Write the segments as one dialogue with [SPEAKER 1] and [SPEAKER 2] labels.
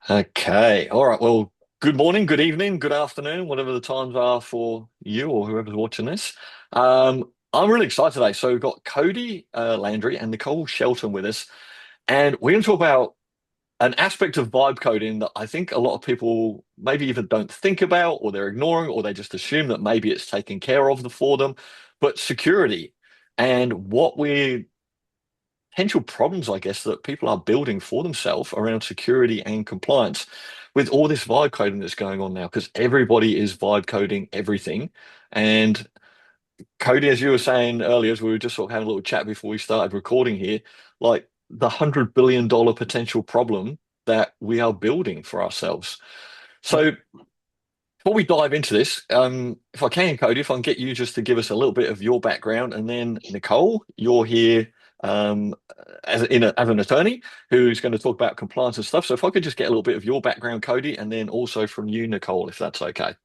[SPEAKER 1] Okay. All right. Well, good morning, good evening, good afternoon, whatever the times are for you or whoever's watching this. I'm really excited today. So we've got Cody Landry and Nichole Shelton with us, and we're going to talk about an aspect of vibe coding that I think a lot of people maybe even don't think about, or they're ignoring, or they just assume that maybe it's taken care of for them. But security and what we're potential problems, I guess, that people are building for themselves around security and compliance with all this vibe coding that's going on now, because everybody is vibe coding everything. And Cody, as you were saying earlier, as we were just sort of having a little chat before we started recording here, like the $100 billion potential problem that we are building for ourselves.
[SPEAKER 2] Yep.
[SPEAKER 1] So before we dive into this, if I can, Cody, if I can get you just to give us a little bit of your background, and then Nichole, you're here as an attorney who's going to talk about compliance and stuff. So if I could just get a little bit of your background, Cody, and then also from you, Nichole, if that's okay.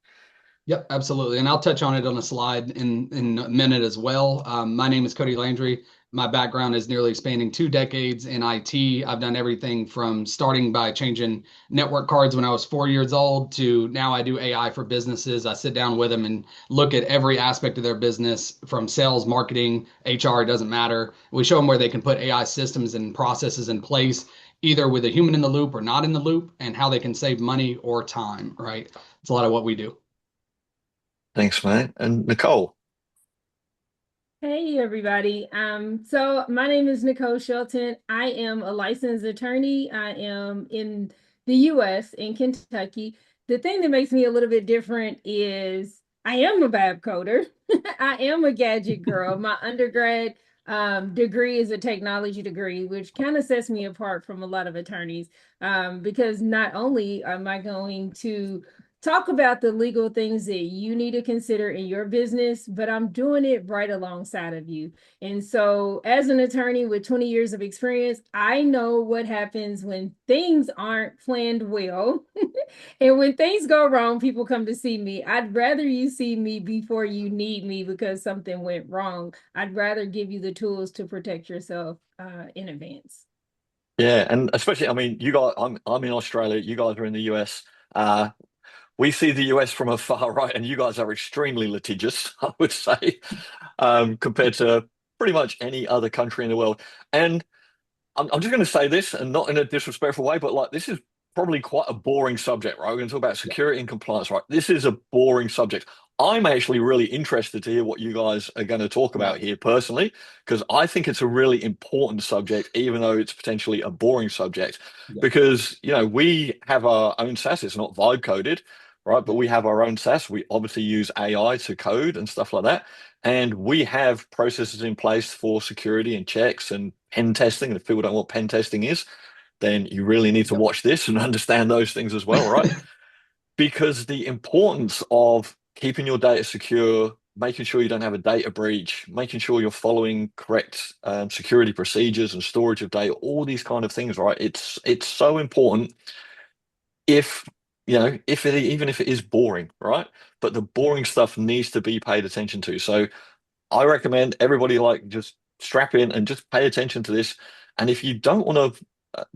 [SPEAKER 2] Yep, absolutely. And I'll touch on it on a slide in a minute as well. My name is Cody Landry. My background is nearly spanning 2 decades in IT. I've done everything from starting by changing network cards when I was 4 years old to now I do AI for businesses. I sit down with them and look at every aspect of their business from sales, marketing, HR, it doesn't matter. We show them where they can put AI systems and processes in place, either with a human in the loop or not in the loop, and how they can save money or time, right? It's a lot of what we do.
[SPEAKER 1] Thanks, mate. And Nichole.
[SPEAKER 3] Hey everybody. So my name is Nichole Shelton. I am a licensed attorney. I am in the US in Kentucky. The thing that makes me a little bit different is I am a BAB coder. I am a gadget girl. My undergrad degree is a technology degree, which kind of sets me apart from a lot of attorneys because not only am I going to talk about the legal things that you need to consider in your business, but I'm doing it right alongside of you. And so, as an attorney with 20 years of experience, I know what happens when things aren't planned well. And when things go wrong, people come to see me. I'd rather you see me before you need me because something went wrong. I'd rather give you the tools to protect yourself in advance.
[SPEAKER 1] Yeah, and especially, I mean, you guys, I'm in Australia, you guys are in the US. Uh, we see the US from afar, right? And you guys are extremely litigious, I would say, compared to pretty much any other country in the world. And I'm just going to say this, and not in a disrespectful way, but like this is probably quite a boring subject, right? We're going to talk about security and compliance, right? This is a boring subject. I'm actually really interested to hear what you guys are going to talk
[SPEAKER 2] Yeah.
[SPEAKER 1] about here personally, because I think it's a really important subject, even though it's potentially a boring subject.
[SPEAKER 2] Yeah.
[SPEAKER 1] Because, we have our own SaaS, it's not vibe coded, right? But
[SPEAKER 2] Yeah.
[SPEAKER 1] we have our own SaaS. We obviously use AI to code and stuff like that. And we have processes in place for security and checks and pen testing. And if people don't know what pen testing is, then you really need to
[SPEAKER 2] Yep.
[SPEAKER 1] watch this and understand those things as well, right? Because the importance of keeping your data secure, making sure you don't have a data breach, making sure you're following correct security procedures and storage of data, all these kind of things, right? It's so important if if it even if it is boring, right? But the boring stuff needs to be paid attention to. So I recommend everybody like just strap in and just pay attention to this. And if you don't want to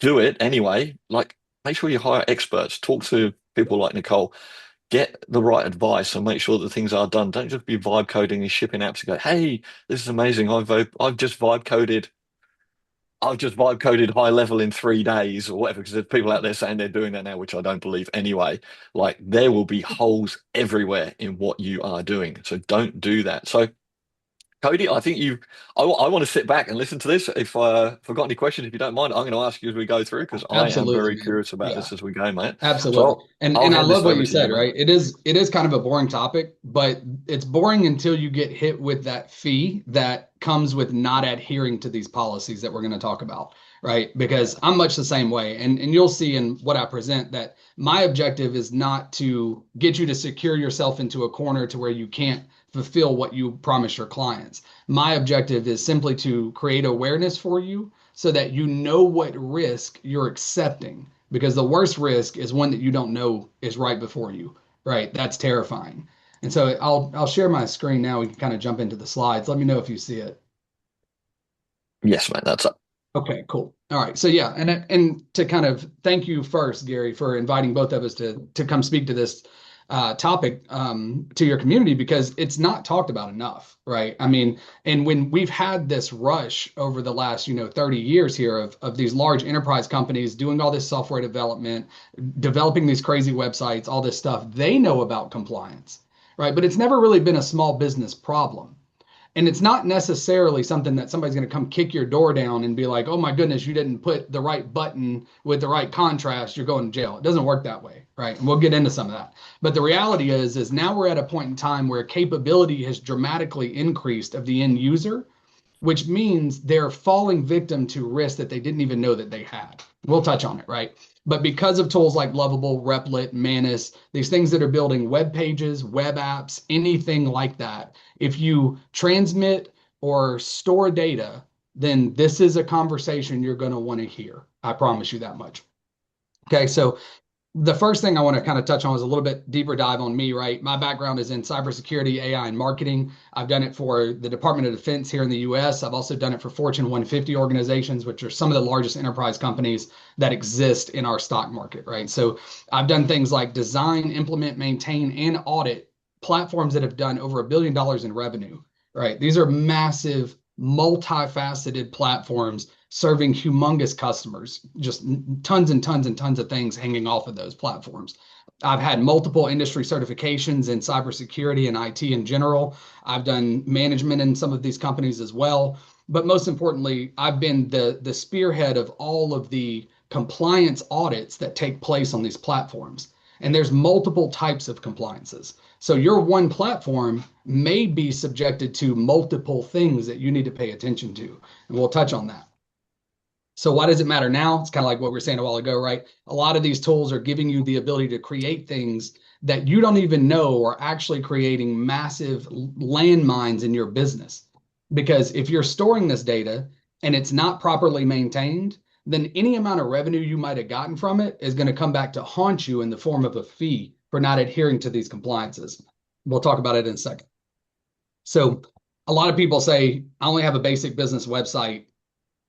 [SPEAKER 1] do it anyway, like make sure you hire experts, talk to people like Nichole, get the right advice and make sure that things are done. Don't just be vibe coding and shipping apps and go, hey, this is amazing. I've just vibe coded. I've just vibe coded high level in 3 days or whatever, because there's people out there saying they're doing that now, which I don't believe anyway. Like there will be holes everywhere in what you are doing. So don't do that. So Cody, I think I want to sit back and listen to this. If I've got any questions, if you don't mind, I'm going to ask you as we go through because I am
[SPEAKER 2] Absolutely,
[SPEAKER 1] very
[SPEAKER 2] man.
[SPEAKER 1] curious about
[SPEAKER 2] Yeah.
[SPEAKER 1] this as we go, mate. So
[SPEAKER 2] Absolutely.
[SPEAKER 1] I'll
[SPEAKER 2] And I
[SPEAKER 1] hand
[SPEAKER 2] love
[SPEAKER 1] this
[SPEAKER 2] what
[SPEAKER 1] over
[SPEAKER 2] you
[SPEAKER 1] to you,
[SPEAKER 2] said,
[SPEAKER 1] mate.
[SPEAKER 2] right? It is kind of a boring topic, but it's boring until you get hit with that fee that comes with not adhering to these policies that we're going to talk about, right? Because I'm much the same way. And you'll see in what I present that my objective is not to get you to secure yourself into a corner to where you can't fulfill what you promise your clients. My objective is simply to create awareness for you so that you know what risk you're accepting, because the worst risk is one that you don't know is right before you, right? That's terrifying. And so I'll share my screen now. We can kind of jump into the slides. Let me know if you see it.
[SPEAKER 1] Yes, mate, that's up.
[SPEAKER 2] Okay, cool. All right. So yeah, and to kind of thank you first, Gary, for inviting both of us to come speak to this topic to your community, because it's not talked about enough, right? I mean, and when we've had this rush over the last 30 years here of these large enterprise companies doing all this software development, developing these crazy websites, all this stuff, they know about compliance, right? But it's never really been a small business problem. And it's not necessarily something that somebody's going to come kick your door down and be like, oh my goodness, you didn't put the right button with the right contrast, you're going to jail. It doesn't work that way, right? And we'll get into some of that. But the reality is now we're at a point in time where capability has dramatically increased of the end user, which means they're falling victim to risks that they didn't even know that they had. We'll touch on it, right? But because of tools like Lovable, Replit, Manus, these things that are building web pages, web apps, anything like that, if you transmit or store data, then this is a conversation you're going to want to hear. I promise you that much. Okay, so the first thing I want to kind of touch on is a little bit deeper dive on me, right? My background is in cybersecurity, AI, and marketing. I've done it for the Department of Defense here in the US. I've also done it for Fortune 150 organizations, which are some of the largest enterprise companies that exist in our stock market, right? So I've done things like design, implement, maintain, and audit platforms that have done over $1 billion in revenue, right? These are massive, multifaceted platforms serving humongous customers, just tons and tons and tons of things hanging off of those platforms. I've had multiple industry certifications in cybersecurity and IT in general. I've done management in some of these companies as well. But most importantly, I've been the spearhead of all of the compliance audits that take place on these platforms. And there's multiple types of compliances. So your one platform may be subjected to multiple things that you need to pay attention to. And we'll touch on that. So why does it matter now? It's kind of like what we were saying a while ago, right? A lot of these tools are giving you the ability to create things that you don't even know are actually creating massive landmines in your business. Because if you're storing this data and it's not properly maintained, then any amount of revenue you might have gotten from it is going to come back to haunt you in the form of a fee for not adhering to these compliances. We'll talk about it in a second. So a lot of people say, I only have a basic business website,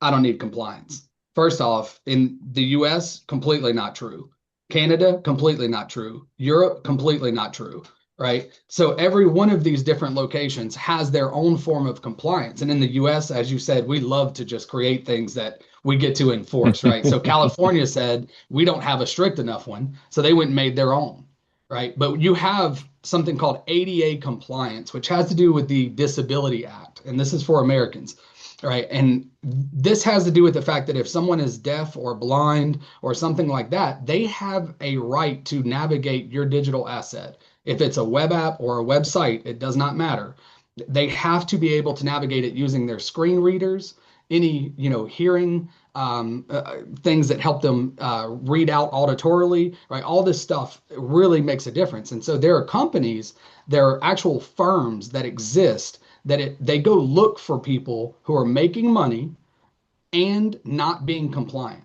[SPEAKER 2] I don't need compliance. First off, in the US, completely not true. Canada, completely not true. Europe, completely not true, right? So every one of these different locations has their own form of compliance. And in the US, as you said, we love to just create things that we get to enforce, right? So California said, we don't have a strict enough one. So they went and made their own, right? But you have something called ADA compliance, which has to do with the Disability Act. And this is for Americans. Right. And this has to do with the fact that if someone is deaf or blind or something like that, they have a right to navigate your digital asset. If it's a web app or a website, it does not matter. They have to be able to navigate it using their screen readers, any, hearing things that help them read out auditorily, right? All this stuff really makes a difference. And so there are companies, there are actual firms that exist that they go look for people who are making money and not being compliant.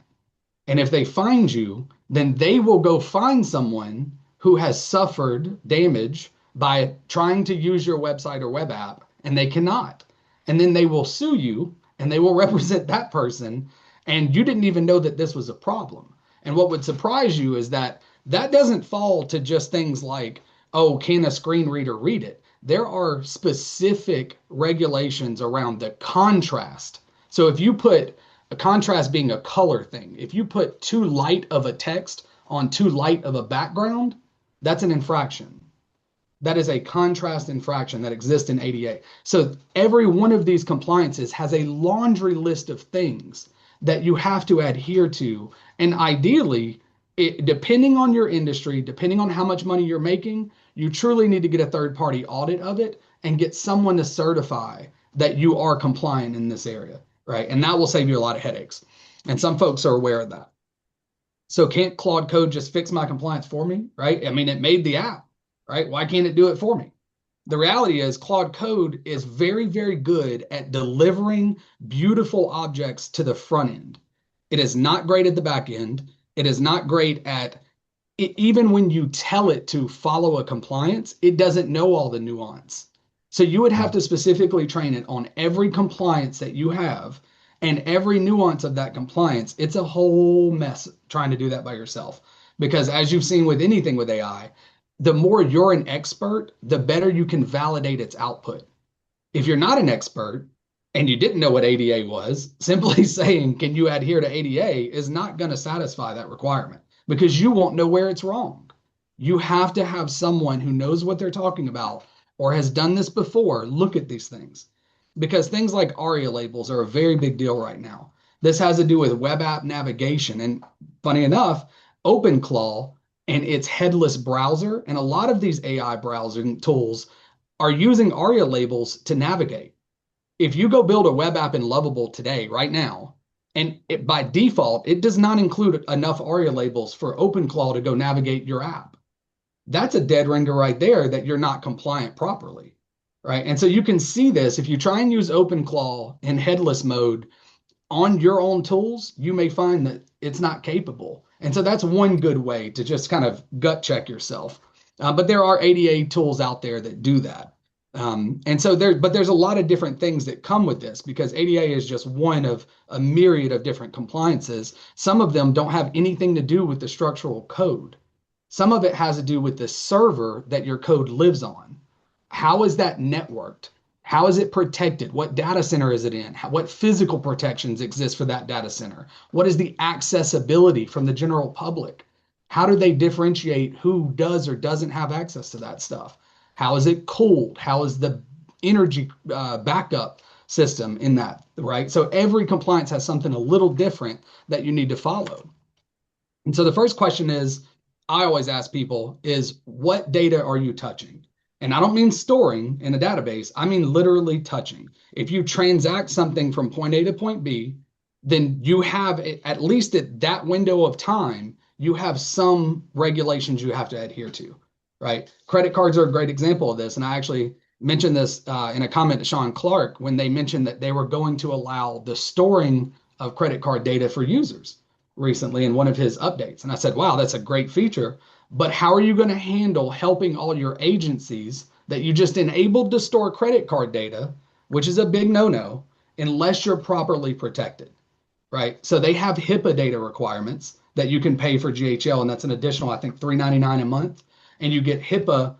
[SPEAKER 2] And if they find you, then they will go find someone who has suffered damage by trying to use your website or web app, and they cannot. And then they will sue you and they will represent that person. And you didn't even know that this was a problem. And what would surprise you is that doesn't fall to just things like, oh, can a screen reader read it? There are specific regulations around the contrast. So if you put a contrast being a color thing, if you put too light of a text on too light of a background, that's an infraction. That is a contrast infraction that exists in ADA. So every one of these compliances has a laundry list of things that you have to adhere to. And ideally, depending on your industry, depending on how much money you're making, you truly need to get a third-party audit of it and get someone to certify that you are compliant in this area, right? And that will save you a lot of headaches. And some folks are aware of that. So can't Claude Code just fix my compliance for me, right? I mean, it made the app, right? Why can't it do it for me? The reality is Claude Code is very, very good at delivering beautiful objects to the front end. It is not great at the back end. It is not great at even when you tell it to follow a compliance, it doesn't know all the nuance. So you would have to specifically train it on every compliance that you have And every nuance of that compliance, it's a whole mess trying to do that by yourself. Because as you've seen with anything with AI, the more you're an expert, the better you can validate its output. If you're not an expert and you didn't know what ADA was, simply saying, can you adhere to ADA is not going to satisfy that requirement because you won't know where it's wrong. You have to have someone who knows what they're talking about or has done this before look at these things, because things like ARIA labels are a very big deal right now. This has to do with web app navigation. And funny enough, OpenClaw and its headless browser and a lot of these AI browsing tools are using ARIA labels to navigate. If you go build a web app in Lovable today, right now, and by default, it does not include enough ARIA labels for OpenClaw to go navigate your app. That's a dead ringer right there that you're not compliant properly, right? And so you can see this. If you try and use OpenClaw in headless mode on your own tools, you may find that it's not capable. And so that's one good way to just kind of gut check yourself. But there are ADA tools out there that do that. And so there's a lot of different things that come with this, because ADA is just one of a myriad of different compliances. Some of them don't have anything to do with the structural code. Some of it has to do with the server that your code lives on. How is that networked? How is it protected? What data center is it in? What physical protections exist for that data center? What is the accessibility from the general public? How do they differentiate who does or doesn't have access to that stuff? How is it cooled? How is the energy backup system in that, right? So every compliance has something a little different that you need to follow. And so the first question I always ask people is, what data are you touching? And I don't mean storing in a database. I mean literally touching. If you transact something from point A to point B, then you have, at least at that window of time, you have some regulations you have to adhere to, right? Credit cards are a great example of this. And I actually mentioned this in a comment to Sean Clark when they mentioned that they were going to allow the storing of credit card data for users recently in one of his updates. And I said, wow, that's a great feature. But how are you going to handle helping all your agencies that you just enabled to store credit card data, which is a big no-no, unless you're properly protected, right? So they have HIPAA data requirements that you can pay for GHL, and that's an additional, I think, $3.99 a month, and you get HIPAA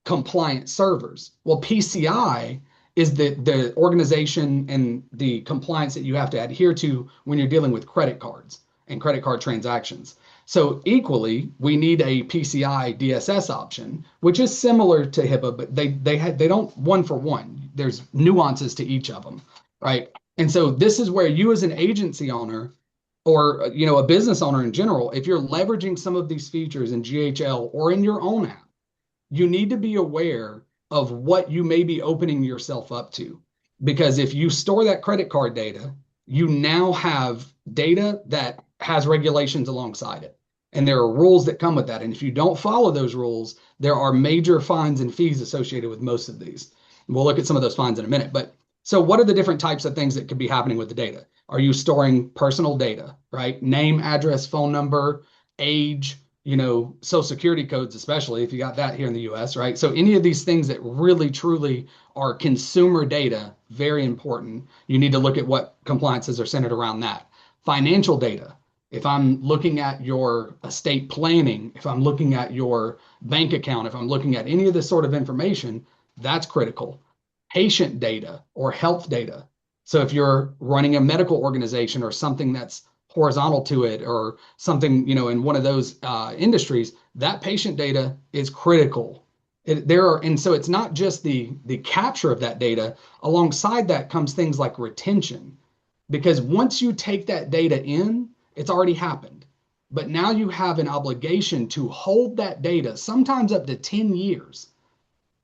[SPEAKER 2] compliant servers. Well, PCI is the organization and the compliance that you have to adhere to when you're dealing with credit cards and credit card transactions. So equally, we need a PCI DSS option, which is similar to HIPAA, but they don't one for one. There's nuances to each of them, right? And so this is where you as an agency owner or a business owner in general, if you're leveraging some of these features in GHL or in your own app, you need to be aware of what you may be opening yourself up to. Because if you store that credit card data, you now have data that has regulations alongside it. And there are rules that come with that. And if you don't follow those rules, there are major fines and fees associated with most of these. And we'll look at some of those fines in a minute. But so what are the different types of things that could be happening with the data? Are you storing personal data, right? Name, address, phone number, age, social security codes, especially if you got that here in the US, right? So any of these things that really, truly are consumer data, very important. You need to look at what compliances are centered around that. Financial data. If I'm looking at your estate planning, if I'm looking at your bank account, if I'm looking at any of this sort of information, that's critical. Patient data or health data. So if you're running a medical organization or something that's horizontal to it or something, in one of those industries, that patient data is critical. And so it's not just the capture of that data. Alongside that comes things like retention, because once you take that data in, it's already happened. But now you have an obligation to hold that data, sometimes up to 10 years.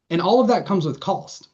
[SPEAKER 2] And all of that comes with cost.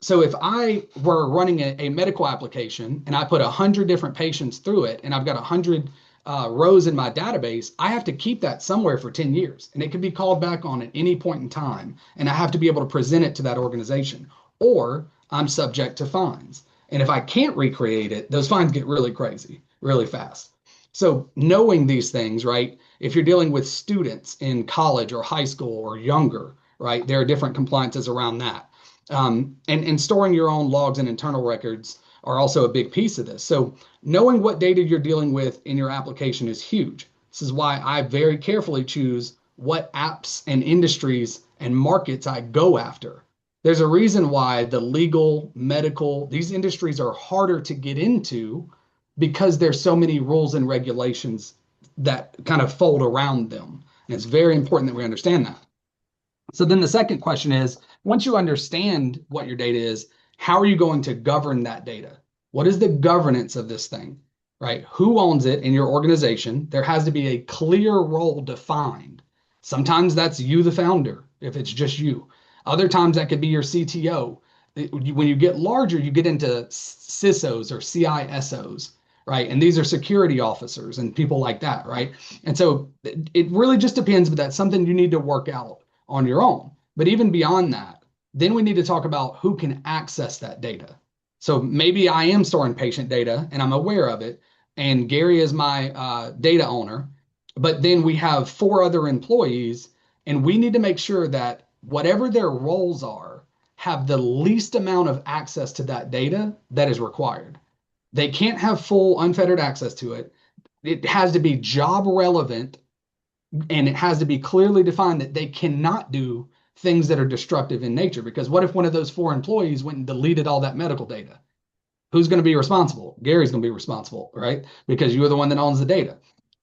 [SPEAKER 2] So if I were running a medical application and I put 100 different patients through it and I've got 100 rows in my database, I have to keep that somewhere for 10 years. And it can be called back on at any point in time. And I have to be able to present it to that organization, or I'm subject to fines. And if I can't recreate it, those fines get really crazy, really fast. So knowing these things, right? If you're dealing with students in college or high school or younger, right? There are different compliances around that. And storing your own logs and internal records are also a big piece of this. So knowing what data you're dealing with in your application is huge. This is why I very carefully choose what apps and industries and markets I go after. There's a reason why the legal, medical, these industries are harder to get into because there's so many rules and regulations that kind of fold around them. And it's very important that we understand that. So then the second question is, once you understand what your data is, how are you going to govern that data? What is the governance of this thing, right? Who owns it in your organization? There has to be a clear role defined. Sometimes that's you, the founder, if it's just you. Other times that could be your CTO. When you get larger, you get into CISOs or CISOs, right? And these are security officers and people like that, right? And so it really just depends, but that's something you need to work out on your own. But even beyond that, then we need to talk about who can access that data. So maybe I am storing patient data and I'm aware of it, and Gary is my data owner, but then we have 4 other employees, and we need to make sure that whatever their roles are have the least amount of access to that data that is required. They can't have full unfettered access to it. It has to be job relevant, and it has to be clearly defined that they cannot do things that are destructive in nature. Because what if one of those 4 employees went and deleted all that medical data? Who's going to be responsible? Gary's going to be responsible, right? Because you're the one that owns the data.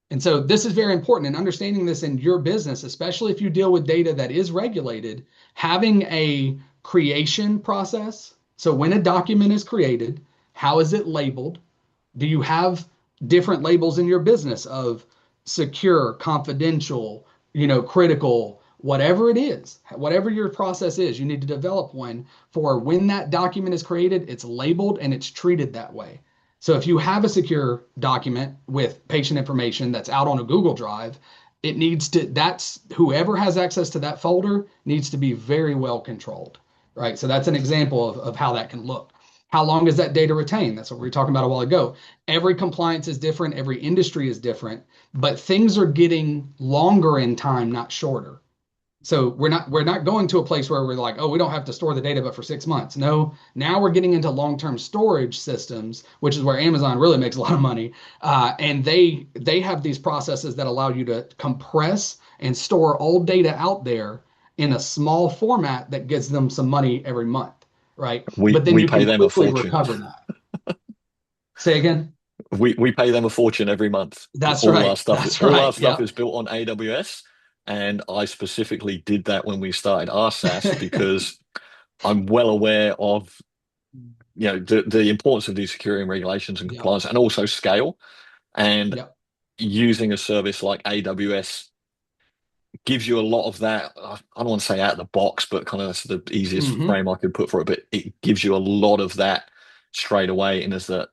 [SPEAKER 2] And so this is very important, and understanding this in your business, especially if you deal with data that is regulated, having a creation process. So when a document is created, how is it labeled? Do you have different labels in your business of secure, confidential, critical, whatever it is, whatever your process is, you need to develop one for when that document is created, it's labeled and it's treated that way. So if you have a secure document with patient information that's out on a Google Drive, it needs to, that's whoever has access to that folder needs to be very well controlled, right? So that's an example of how that can look. How long is that data retained? That's what we were talking about a while ago. Every compliance is different. Every industry is different, but things are getting longer in time, not shorter. So we're not going to a place where we're like, oh, we don't have to store the data but for 6 months. No, now we're getting into long-term storage systems, which is where Amazon really makes a lot of money. And they have these processes that allow you to compress and store old data out there in a small format that gives them some money every month, right? But then you
[SPEAKER 1] pay
[SPEAKER 2] can
[SPEAKER 1] them a
[SPEAKER 2] quickly
[SPEAKER 1] fortune.
[SPEAKER 2] recover that. Say again?
[SPEAKER 1] We pay them a fortune every month.
[SPEAKER 2] That's
[SPEAKER 1] all
[SPEAKER 2] right.
[SPEAKER 1] Our stuff,
[SPEAKER 2] That's
[SPEAKER 1] all
[SPEAKER 2] right.
[SPEAKER 1] our stuff
[SPEAKER 2] Yep.
[SPEAKER 1] is built on AWS. And I specifically did that when we started our SaaS because I'm well aware of the importance of these security and regulations and compliance, and also scale. And using a service like AWS gives you a lot of that. I don't want to say out of the box, but kind of that's the easiest frame I could put for it. But it gives you a lot of that straight away, and is that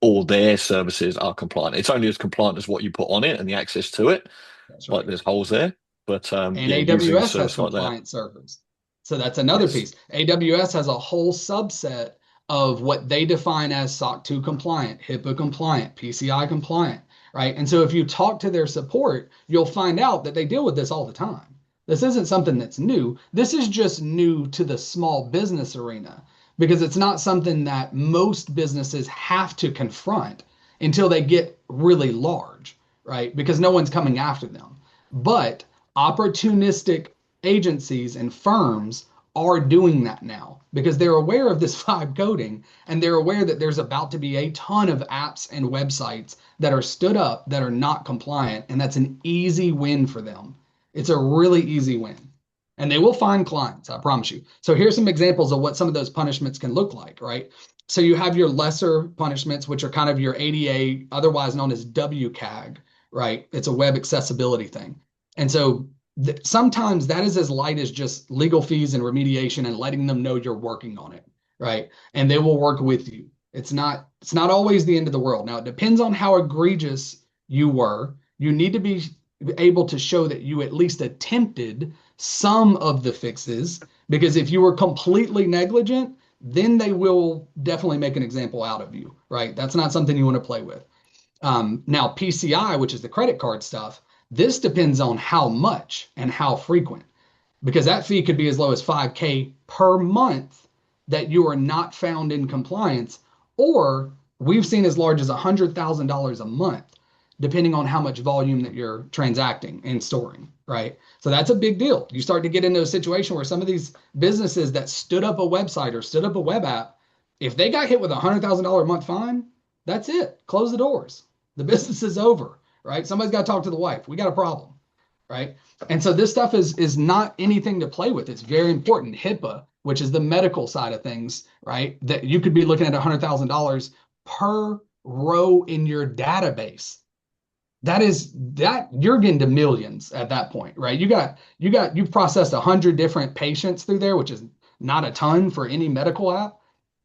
[SPEAKER 1] all their services are compliant. It's only as compliant as what you put on it and the access to it.
[SPEAKER 2] That's right.
[SPEAKER 1] Like there's holes there. But
[SPEAKER 2] and AWS has compliant servers. So that's another piece. AWS has a whole subset of what they define as SOC 2 compliant, HIPAA compliant, PCI compliant, right? And so if you talk to their support, you'll find out that they deal with this all the time. This isn't something that's new. This is just new to the small business arena because it's not something that most businesses have to confront until they get really large, right? Because no one's coming after them. But opportunistic agencies and firms are doing that now because they're aware of this vibe coding, and they're aware that there's about to be a ton of apps and websites that are stood up that are not compliant, and that's an easy win for them. It's a really easy win, and they will find clients, I promise you. So here's some examples of what some of those punishments can look like, right? So you have your lesser punishments, which are kind of your ADA, otherwise known as WCAG, right? It's a web accessibility thing. And so sometimes that is as light as just legal fees and remediation and letting them know you're working on it, right? And they will work with you. It's not always the end of the world. Now, it depends on how egregious you were. You need to be able to show that you at least attempted some of the fixes, because if you were completely negligent, then they will definitely make an example out of you, right? That's not something you want to play with. Now, PCI, which is the credit card stuff, this depends on how much and how frequent, because that fee could be as low as $5,000 per month that you are not found in compliance, or we've seen as large as $100,000 a month, depending on how much volume that you're transacting and storing, right? So that's a big deal. You start to get into a situation where some of these businesses that stood up a website or stood up a web app, if they got hit with a $100,000 a month fine, that's it. Close the doors. The business is over, right? Somebody's got to talk to the wife. We got a problem, right? And so this stuff is not anything to play with. It's very important. HIPAA, which is the medical side of things, right? That you could be looking at $100,000 per row in your database. That you're getting to millions at that point, right? You've processed 100 different patients through there, which is not a ton for any medical app.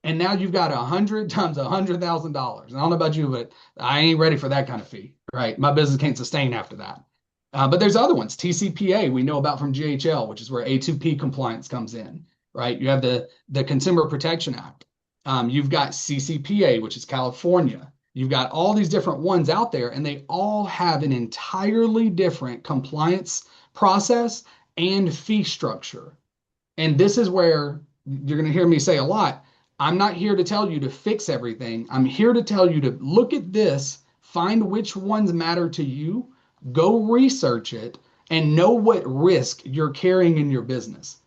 [SPEAKER 2] And now you've got 100 times $100,000. I don't know about you, but I ain't ready for that kind of fee, right? My business can't sustain after that. But there's other ones. TCPA we know about from GHL, which is where A2P compliance comes in, right? You have the Consumer Protection Act. You've got CCPA, which is California. You've got all these different ones out there, and they all have an entirely different compliance process and fee structure. And this is where you're going to hear me say a lot. I'm not here to tell you to fix everything. I'm here to tell you to look at this, find which ones matter to you, go research it, and know what risk you're carrying in your business.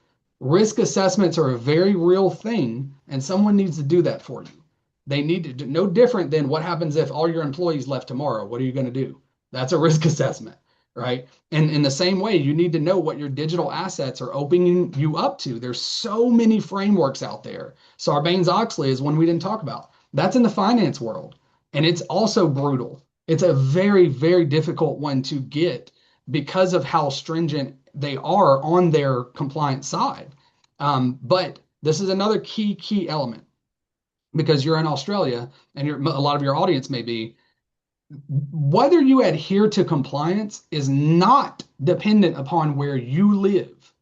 [SPEAKER 2] Risk assessments are a very real thing, and someone needs to do that for you. They need to, no different than what happens if all your employees left tomorrow. What are you going to do? That's a risk assessment, right? And in the same way, you need to know what your digital assets are opening you up to. There's so many frameworks out there. Sarbanes-Oxley is one we didn't talk about. That's in the finance world, and it's also brutal. It's a very, very difficult one to get because of how stringent they are on their compliance side. But this is another key element, because you're in Australia and a lot of your audience may be, whether you adhere to compliance is not dependent upon where you live.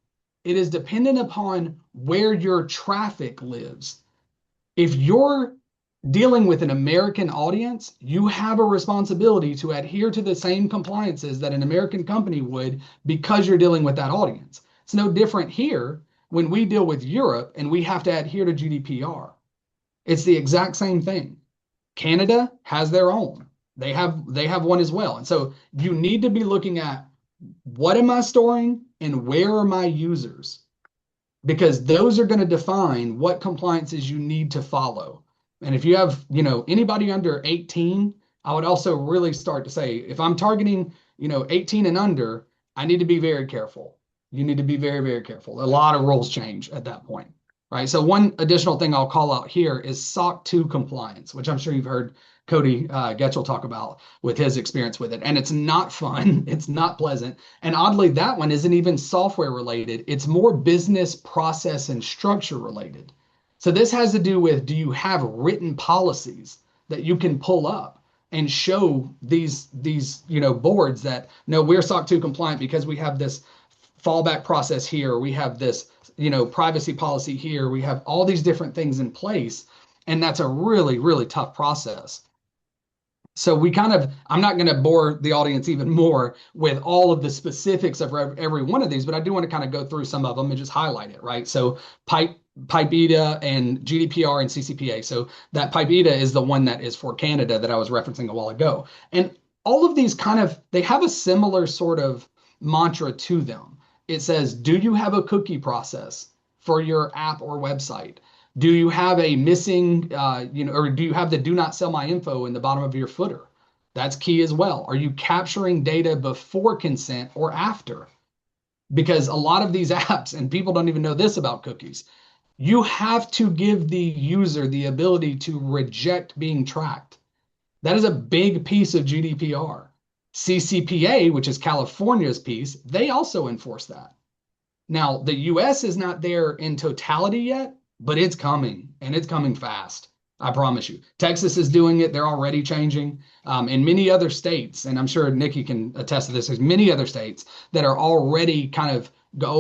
[SPEAKER 2] It is dependent upon where your traffic lives. If you're dealing with an American audience, you have a responsibility to adhere to the same compliances that an American company would, because you're dealing with that audience. It's no different here when we deal with Europe and we have to adhere to GDPR. It's the exact same thing. Canada has their own. They have one as well. And so you need to be looking at, what am I storing and where are my users? Because those are going to define what compliances you need to follow. And if you have, anybody under 18, I would also really start to say, if I'm targeting, 18 and under, I need to be very careful. You need to be very, very careful. A lot of rules change at that point. Right. So one additional thing I'll call out here is SOC 2 compliance, which I'm sure you've heard Cody Getchell talk about with his experience with it. And it's not fun. It's not pleasant. And oddly, that one isn't even software related. It's more business process and structure related. So this has to do with, do you have written policies that you can pull up and show these boards that, no, we're SOC 2 compliant because we have this fallback process here. We have this privacy policy here. We have all these different things in place. And that's a really, really tough process. So I'm not going to bore the audience even more with all of the specifics of every one of these, but I do want to kind of go through some of them and just highlight it, right? So PIPEDA and GDPR and CCPA. So that PIPEDA is the one that is for Canada that I was referencing a while ago. And all of these they have a similar sort of mantra to them. It says, do you have a cookie process for your app or website? Do you have a missing, or do you have the do not sell my info in the bottom of your footer? That's key as well. Are you capturing data before consent or after? Because a lot of these apps, and people don't even know this about cookies, you have to give the user the ability to reject being tracked. That is a big piece of GDPR. CCPA, which is California's piece, they also enforce that. Now, the US is not there in totality yet, but it's coming, and it's coming fast. I promise you. Texas is doing it. They're already changing. In many other states, and I'm sure Nikki can attest to this, there's many other states that are already kind of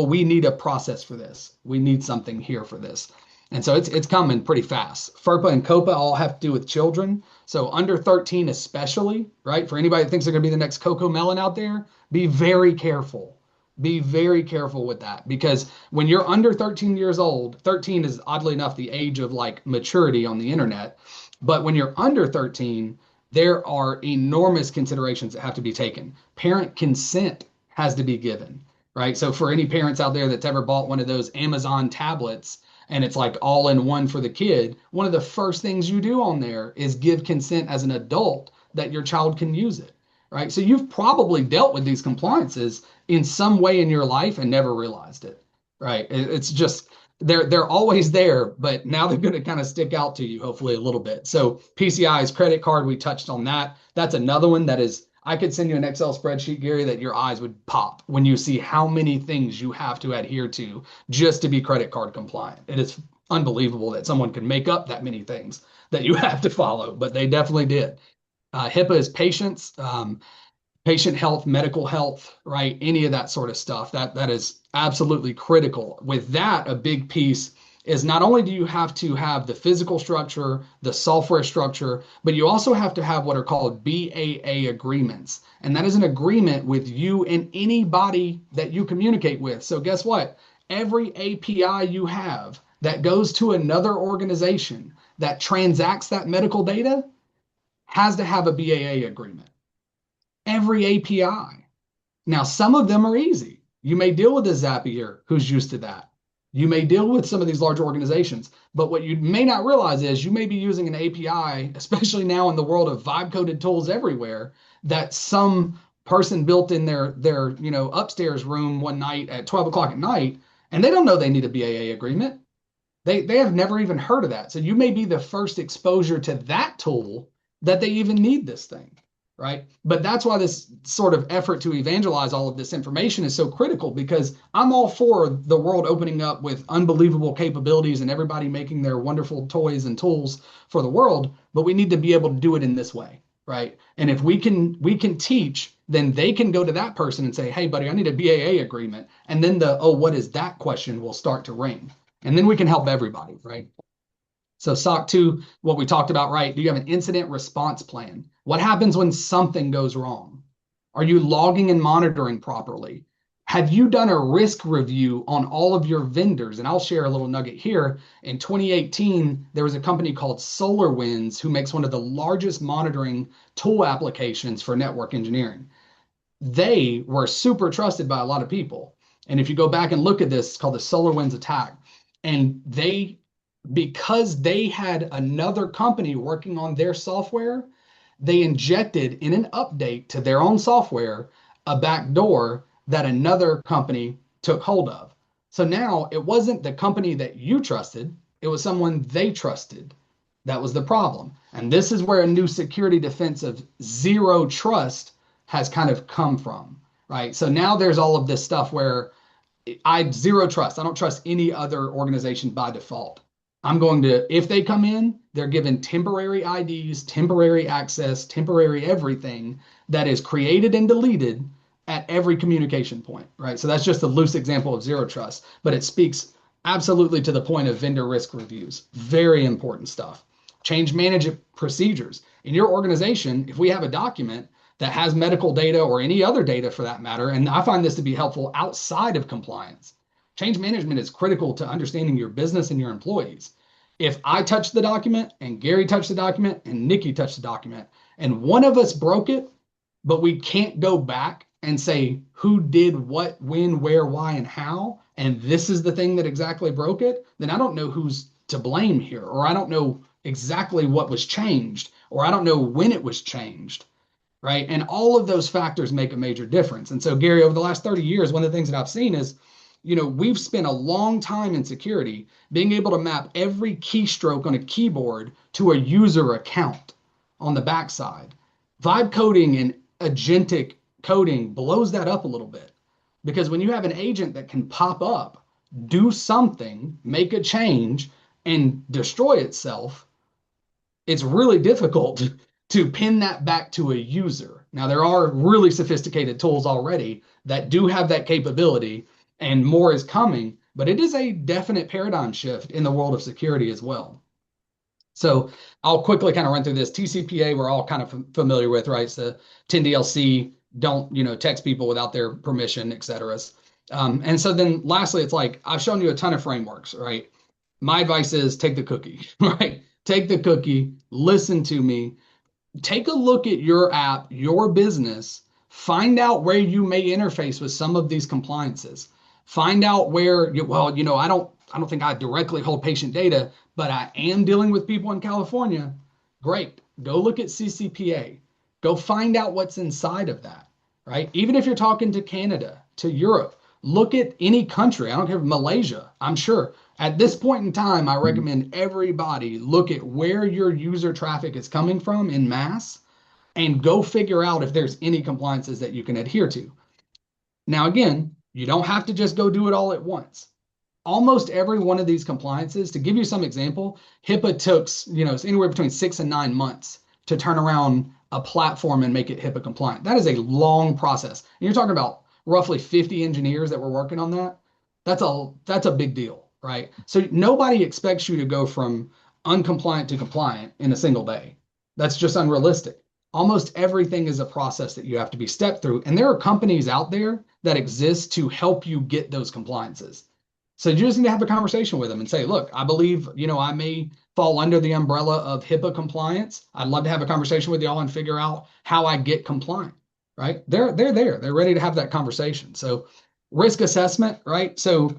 [SPEAKER 2] we need a process for this. We need something here for this. And so it's coming pretty fast. FERPA and COPA all have to do with children. So under 13 especially, right? For anybody that thinks they're going to be the next Coco Melon out there, be very careful. Be very careful with that, because when you're under 13 years old, 13 is oddly enough the age of like maturity on the internet. But when you're under 13, there are enormous considerations that have to be taken. Parent consent has to be given, right? So for any parents out there that's ever bought one of those Amazon tablets and it's like all in one for the kid, one of the first things you do on there is give consent as an adult that your child can use it, right? So you've probably dealt with these compliances in some way in your life and never realized it, right? It's just they're always there, but now they're going to kind of stick out to you, hopefully a little bit. So PCI's credit card, we touched on that. That's another one that is, I could send you an Excel spreadsheet, Gary, that your eyes would pop when you see how many things you have to adhere to just to be credit card compliant. It is unbelievable that someone could make up that many things that you have to follow, but they definitely did. HIPAA is patients, patient health, medical health, right? Any of that sort of stuff. That is absolutely critical. With that, a big piece is not only do you have to have the physical structure, the software structure, but you also have to have what are called BAA agreements. And that is an agreement with you and anybody that you communicate with. So guess what? Every API you have that goes to another organization that transacts that medical data has to have a BAA agreement. Every API. Now, some of them are easy. You may deal with a Zapier who's used to that. You may deal with some of these large organizations, but what you may not realize is you may be using an API, especially now in the world of vibe coded tools everywhere, that some person built in their upstairs room one night at 12 o'clock at night, and they don't know they need a BAA agreement. They have never even heard of that. So you may be the first exposure to that tool that they even need this thing. Right. But that's why this sort of effort to evangelize all of this information is so critical, because I'm all for the world opening up with unbelievable capabilities and everybody making their wonderful toys and tools for the world. But we need to be able to do it in this way. Right. And if we can teach, then they can go to that person and say, hey, buddy, I need a BAA agreement. And then what is that question will start to ring. And then we can help everybody. Right. So SOC 2, what we talked about, right? Do you have an incident response plan? What happens when something goes wrong? Are you logging and monitoring properly? Have you done a risk review on all of your vendors? And I'll share a little nugget here. In 2018, there was a company called SolarWinds who makes one of the largest monitoring tool applications for network engineering. They were super trusted by a lot of people. And if you go back and look at this, it's called the SolarWinds attack. And because they had another company working on their software, they injected in an update to their own software a backdoor that another company took hold of. So now it wasn't the company that you trusted, it was someone they trusted. That was the problem. And this is where a new security defense of zero trust has kind of come from, right? So now there's all of this stuff where I zero trust. I don't trust any other organization by default. I'm going to, if they come in, they're given temporary IDs, temporary access, temporary everything that is created and deleted at every communication point, right? So that's just a loose example of zero trust, but it speaks absolutely to the point of vendor risk reviews. Very important stuff. Change management procedures. In your organization, if we have a document that has medical data or any other data for that matter, and I find this to be helpful outside of compliance, change management is critical to understanding your business and your employees. If I touch the document and Gary touched the document and Nikki touched the document and one of us broke it, but we can't go back and say who did what, when, where, why, and how, and this is the thing that exactly broke it, then I don't know who's to blame here, or I don't know exactly what was changed, or I don't know when it was changed, right? And all of those factors make a major difference. And so, Gary, over the last 30 years, one of the things that I've seen is, we've spent a long time in security being able to map every keystroke on a keyboard to a user account on the backside. Vibe coding and agentic coding blows that up a little bit, because when you have an agent that can pop up, do something, make a change, and destroy itself, it's really difficult to pin that back to a user. Now, there are really sophisticated tools already that do have that capability, and more is coming, but it is a definite paradigm shift in the world of security as well. So I'll quickly kind of run through this. TCPA, we're all kind of familiar with, right? It's the 10DLC, don't, text people without their permission, et cetera. And so then lastly, it's like, I've shown you a ton of frameworks, right? My advice is take the cookie, right? take the cookie, listen to me, take a look at your app, your business, find out where you may interface with some of these compliances. Find out where, well, I don't think I directly hold patient data, but I am dealing with people in California. Great. Go look at CCPA. Go find out what's inside of that, right? Even if you're talking to Canada, to Europe, look at any country. I don't care, Malaysia, I'm sure. At this point in time, I recommend everybody look at where your user traffic is coming from in mass and go figure out if there's any compliances that you can adhere to. Now, again, you don't have to just go do it all at once. Almost every one of these compliances, to give you some example, HIPAA took, it's anywhere between 6 and 9 months to turn around a platform and make it HIPAA compliant. That is a long process. And you're talking about roughly 50 engineers that were working on that. That's a big deal, right? So nobody expects you to go from uncompliant to compliant in a single day. That's just unrealistic. Almost everything is a process that you have to be stepped through. And there are companies out there that exist to help you get those compliances. So you just need to have a conversation with them and say, look, I believe, I may fall under the umbrella of HIPAA compliance. I'd love to have a conversation with y'all and figure out how I get compliant, right? They're there. They're ready to have that conversation. So risk assessment, right? So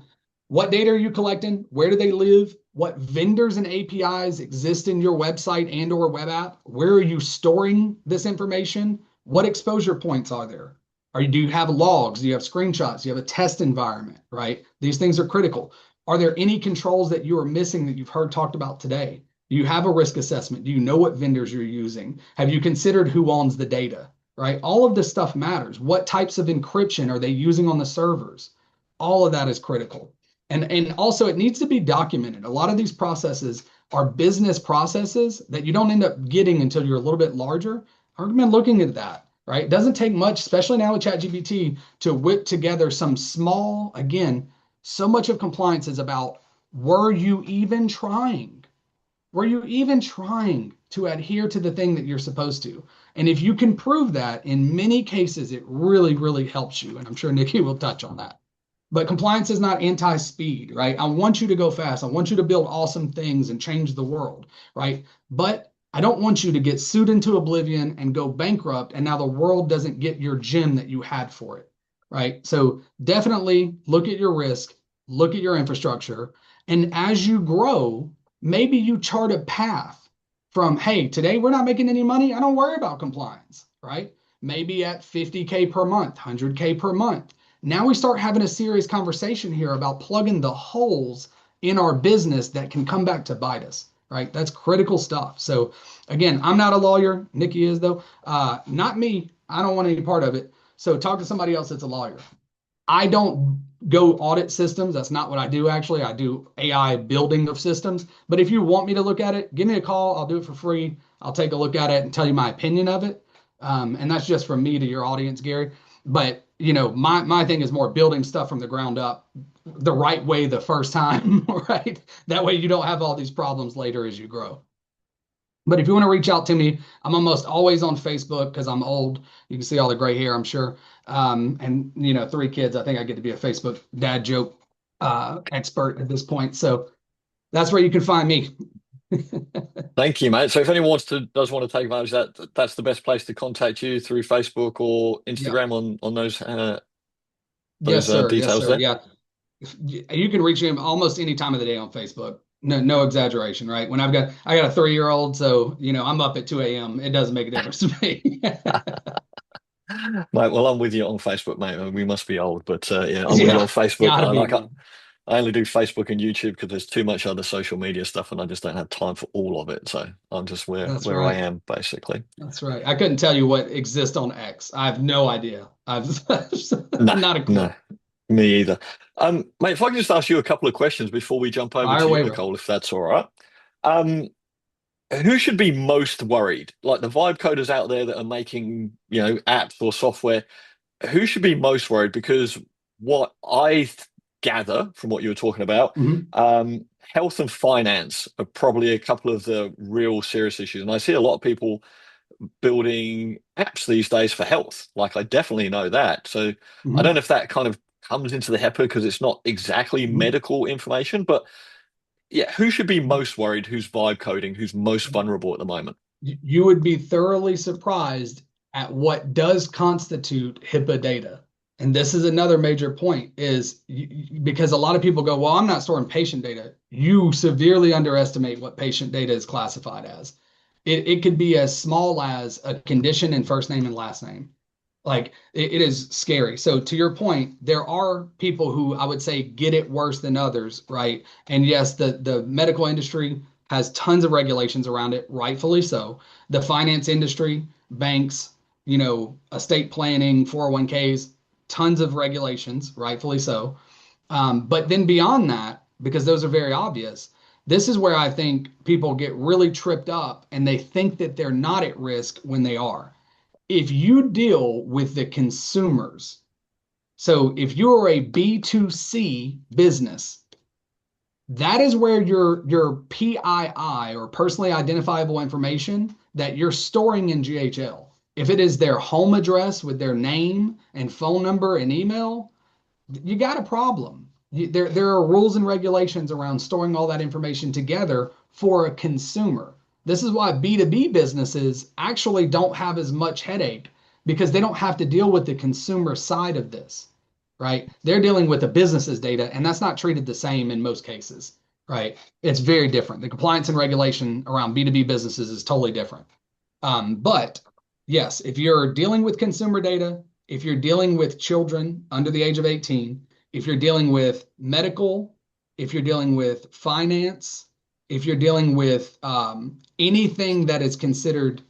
[SPEAKER 2] what data are you collecting? Where do they live? What vendors and APIs exist in your website and or web app? Where are you storing this information? What exposure points are there? Do you have logs? Do you have screenshots? Do you have a test environment, right? These things are critical. Are there any controls that you are missing that you've heard talked about today? Do you have a risk assessment? Do you know what vendors you're using? Have you considered who owns the data, right? All of this stuff matters. What types of encryption are they using on the servers? All of that is critical. And also it needs to be documented. A lot of these processes are business processes that you don't end up getting until you're a little bit larger. I recommend looking at that. Right? It doesn't take much, especially now with ChatGPT, to whip together some small, again, so much of compliance is about, were you even trying? Were you even trying to adhere to the thing that you're supposed to? And if you can prove that, in many cases, it really, really helps you. And I'm sure Nikki will touch on that. But compliance is not anti-speed, right? I want you to go fast. I want you to build awesome things and change the world, right? But I don't want you to get sued into oblivion and go bankrupt, and now the world doesn't get your gem that you had for it, right? So definitely look at your risk, look at your infrastructure, and as you grow, maybe you chart a path from, hey, today we're not making any money. I don't worry about compliance, right? Maybe at 50K per month, 100K per month. Now we start having a serious conversation here about plugging the holes in our business that can come back to bite us. Right? That's critical stuff. So again, I'm not a lawyer. Nikki is though. Not me. I don't want any part of it. So talk to somebody else that's a lawyer. I don't go audit systems. That's not what I do. Actually, I do AI building of systems. But if you want me to look at it, give me a call. I'll do it for free. I'll take a look at it and tell you my opinion of it. And that's just from me to your audience, Gary. But my thing is more building stuff from the ground up the right way the first time, right? That way you don't have all these problems later as you grow. But if you want to reach out to me, I'm almost always on Facebook because I'm old. You can see all the gray hair, I'm sure. And 3 kids, I think I get to be a Facebook dad joke expert at this point. So that's where you can find me.
[SPEAKER 1] Thank you, mate. So if anyone does want to take advantage of that, that's the best place to contact you, through Facebook or Instagram. On those
[SPEAKER 2] yes, sir.
[SPEAKER 1] details.
[SPEAKER 2] Yes, sir. Yeah. You can reach him almost any time of the day on Facebook. No exaggeration, right? When I got a 3-year-old, so I'm up at 2 a.m. It doesn't make a difference to me.
[SPEAKER 1] Mate, well, I'm with you on Facebook, mate. We must be old, but yeah, I'm with you on Facebook. I only do Facebook and YouTube because there's too much other social media stuff, and I just don't have time for all of it. So I'm just where I am, basically.
[SPEAKER 2] That's right. I couldn't tell you what exists on X. I have no idea. Not a clue.
[SPEAKER 1] No, me either. Mate, if I can just ask you a couple of questions before we jump over to you, Nichole, if that's all right. Who should be most worried? Like the vibe coders out there that are making, apps or software, who should be most worried? Because what I gather from what you were talking about, health and finance are probably a couple of the real serious issues. And I see a lot of people building apps these days for health. Like I definitely know that. So I don't know if that kind of comes into the HEPA because it's not exactly medical information, but yeah, who should be most worried? Who's vibe coding? Who's most vulnerable at the moment?
[SPEAKER 2] You would be thoroughly surprised at what does constitute HIPAA data. And this is another major point is because a lot of people go, well, I'm not storing patient data. You severely underestimate what patient data is classified as. It could be as small as a condition and first name and last name. Like it is scary. So to your point, there are people who I would say get it worse than others, right? And yes, the medical industry has tons of regulations around it, rightfully so. The finance industry, banks, estate planning, 401ks, tons of regulations, rightfully so. But then beyond that, because those are very obvious, this is where I think people get really tripped up and they think that they're not at risk when they are. If you deal with the consumers, so if you're a B2C business, that is where your PII or personally identifiable information that you're storing in GHL. If it is their home address with their name and phone number and email, you got a problem. There are rules and regulations around storing all that information together for a consumer. This is why B2B businesses actually don't have as much headache because they don't have to deal with the consumer side of this, right? They're dealing with the business's data, and that's not treated the same in most cases, right? It's very different. The compliance and regulation around B2B businesses is totally different. But yes, if you're dealing with consumer data, if you're dealing with children under the age of 18, if you're dealing with medical, if you're dealing with finance, if you're dealing with anything that is considered,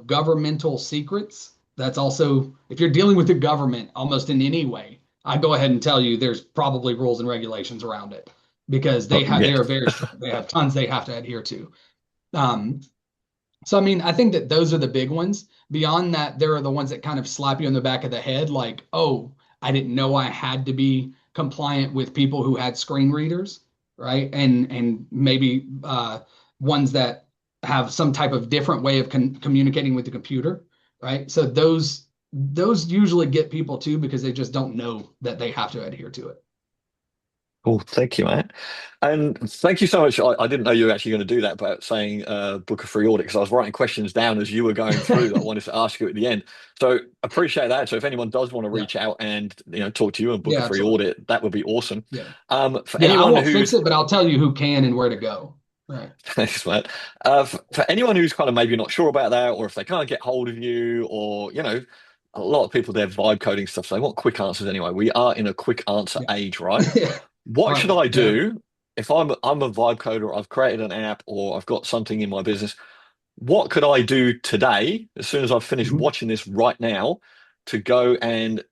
[SPEAKER 2] governmental secrets, that's also, if you're dealing with the government almost in any way, I go ahead and tell you there's probably rules and regulations around it because they are very strict. They have tons they have to adhere to. So, I mean, I think that those are the big ones. Beyond that, there are the ones that kind of slap you in the back of the head, like, oh, I didn't know I had to be compliant with people who had screen readers, right? And maybe ones that have some type of different way of communicating with the computer, right? So those usually get people too because they just don't know that they have to adhere to it.
[SPEAKER 1] Cool, thank you, Matt. And thank you so much. I didn't know you were actually going to do that, but saying book a free audit, because I was writing questions down as you were going through that I wanted to ask you at the end. So appreciate that. So if anyone does want to reach out and talk to you and book a free audit, that would be awesome.
[SPEAKER 2] Yeah.
[SPEAKER 1] For
[SPEAKER 2] I
[SPEAKER 1] anyone
[SPEAKER 2] won't fix it, but I'll tell you who can and where to go. Right.
[SPEAKER 1] Thanks, Matt. For anyone who's kind of maybe not sure about that, or if they can't get hold of you, or a lot of people they're vibe coding stuff, so they want quick answers anyway. We are in a quick answer age, right? What should I do if I'm a vibe coder, I've created an app, or I've got something in my business? What could I do today, as soon as I've finished watching this right now, to go and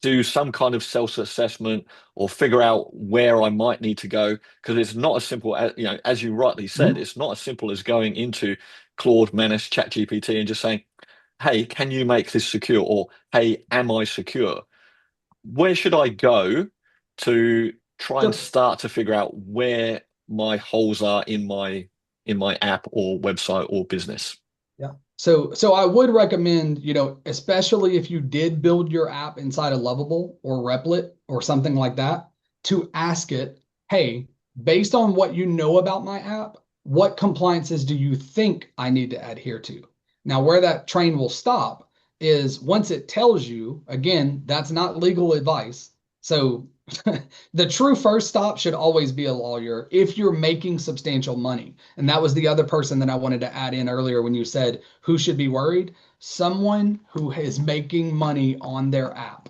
[SPEAKER 1] do some kind of self-assessment or figure out where I might need to go? Because it's not as simple as, as you rightly said, it's not as simple as going into Claude, Manus, ChatGPT and just saying, hey, can you make this secure? Or, hey, am I secure? Where should I go to try and start to figure out where my holes are in my app or website or business?
[SPEAKER 2] Yeah. So I would recommend, especially if you did build your app inside of Lovable or Replit or something like that, to ask it, hey, based on what you know about my app, what compliances do you think I need to adhere to? Now, where that train will stop is once it tells you, again, that's not legal advice. So the true first stop should always be a lawyer if you're making substantial money. And that was the other person that I wanted to add in earlier when you said who should be worried? Someone who is making money on their app.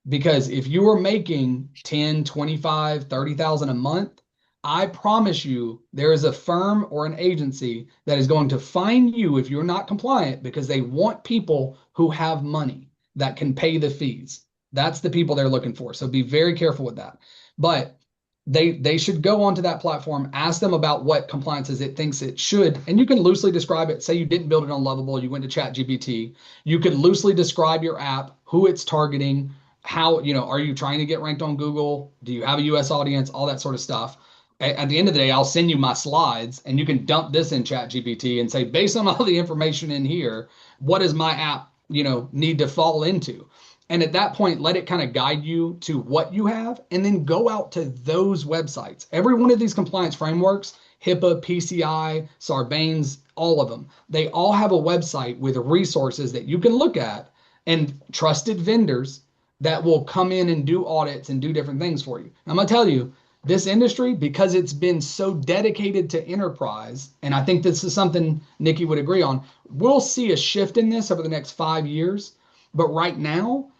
[SPEAKER 2] Because if you are making 10, 25, 30,000 a month, I promise you there is a firm or an agency that is going to fine you if you're not compliant because they want people who have money that can pay the fees. That's the people they're looking for. So be very careful with that. But they should go onto that platform, ask them about what compliances it thinks it should. And you can loosely describe it. Say you didn't build it on Lovable, you went to ChatGPT. You could loosely describe your app, who it's targeting, how, are you trying to get ranked on Google? Do you have a US audience? All that sort of stuff. At the end of the day, I'll send you my slides and you can dump this in ChatGPT and say, based on all the information in here, what does my app, need to fall into? And at that point, let it kind of guide you to what you have, and then go out to those websites. Every one of these compliance frameworks, HIPAA, PCI, Sarbanes, all of them, they all have a website with resources that you can look at and trusted vendors that will come in and do audits and do different things for you. I'm going to tell you, this industry, because it's been so dedicated to enterprise, and I think this is something Nikki would agree on, we'll see a shift in this over the next 5 years. But right now,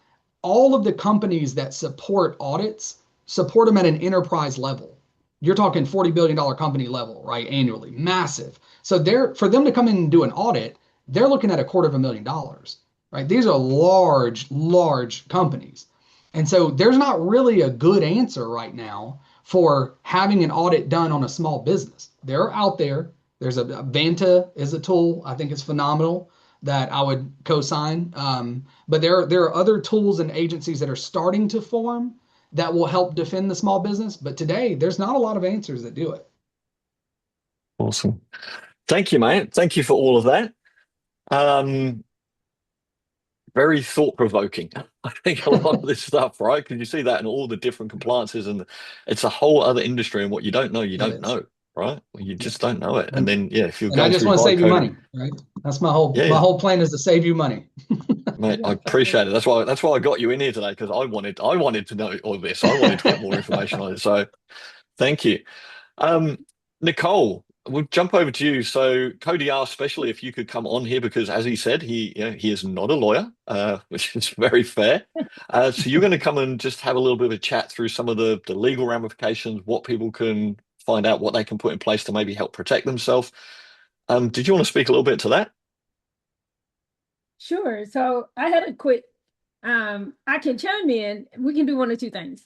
[SPEAKER 2] all of the companies that support audits support them at an enterprise level. You're talking $40 billion company level, right? Annually, massive. So for them to come in and do an audit, they're looking at $250,000, right? These are large, large companies. And so there's not really a good answer right now for having an audit done on a small business. They're out there. There's a Vanta is a tool. I think it's phenomenal that I would co-sign. But there are other tools and agencies that are starting to form that will help defend the small business. But today, there's not a lot of answers that do it.
[SPEAKER 1] Awesome. Thank you, mate. Thank you for all of that. Very thought-provoking. I think a lot of this stuff, right? Because you see that in all the different compliances, and it's a whole other industry, and what you don't know, you don't know, right? You just don't know it. And then, yeah, if you're
[SPEAKER 2] And I
[SPEAKER 1] going
[SPEAKER 2] just
[SPEAKER 1] through
[SPEAKER 2] want to save you
[SPEAKER 1] vibe
[SPEAKER 2] money,
[SPEAKER 1] coding,
[SPEAKER 2] right? That's my whole
[SPEAKER 1] yeah,
[SPEAKER 2] my whole plan is to save you money.
[SPEAKER 1] mate, I appreciate it. That's why I got you in here today, because I wanted to know all this. I wanted to get more information on it. So thank you. Nichole, we'll jump over to you. So Cody asked especially if you could come on here because, as he said, he is not a lawyer, which is very fair. So you're going to come and just have a little bit of a chat through some of the legal ramifications, what people can find out, what they can put in place to maybe help protect themselves. Did you want to speak a little bit to that?
[SPEAKER 3] Sure. So I had a quick, I can chime in. We can do one or two things.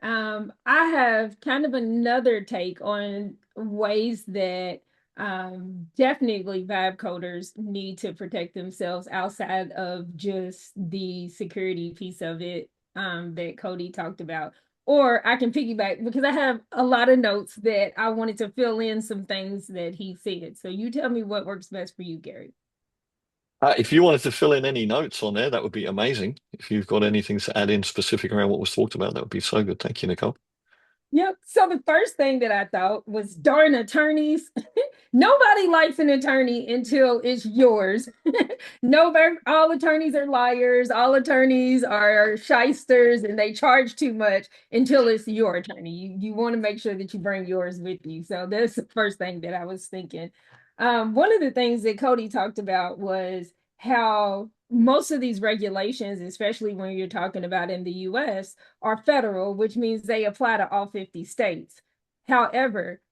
[SPEAKER 3] I have kind of another take on ways that definitely vibe coders need to protect themselves outside of just the security piece of it that Cody talked about. Or I can piggyback because I have a lot of notes that I wanted to fill in some things that he said. So you tell me what works best for you, Gary.
[SPEAKER 1] If you wanted to fill in any notes on there, that would be amazing. If you've got anything to add in specific around what was talked about, that would be so good. Thank you, Nichole.
[SPEAKER 3] Yep. So the first thing that I thought was darn attorneys. Nobody likes an attorney until it's yours. Nobody, all attorneys are liars, all attorneys are shysters, and they charge too much until it's your attorney. You want to make sure that you bring yours with you. So that's the first thing that I was thinking. One of the things that Cody talked about was how most of these regulations, especially when you're talking about in the US, are federal, which means they apply to all 50 states. However,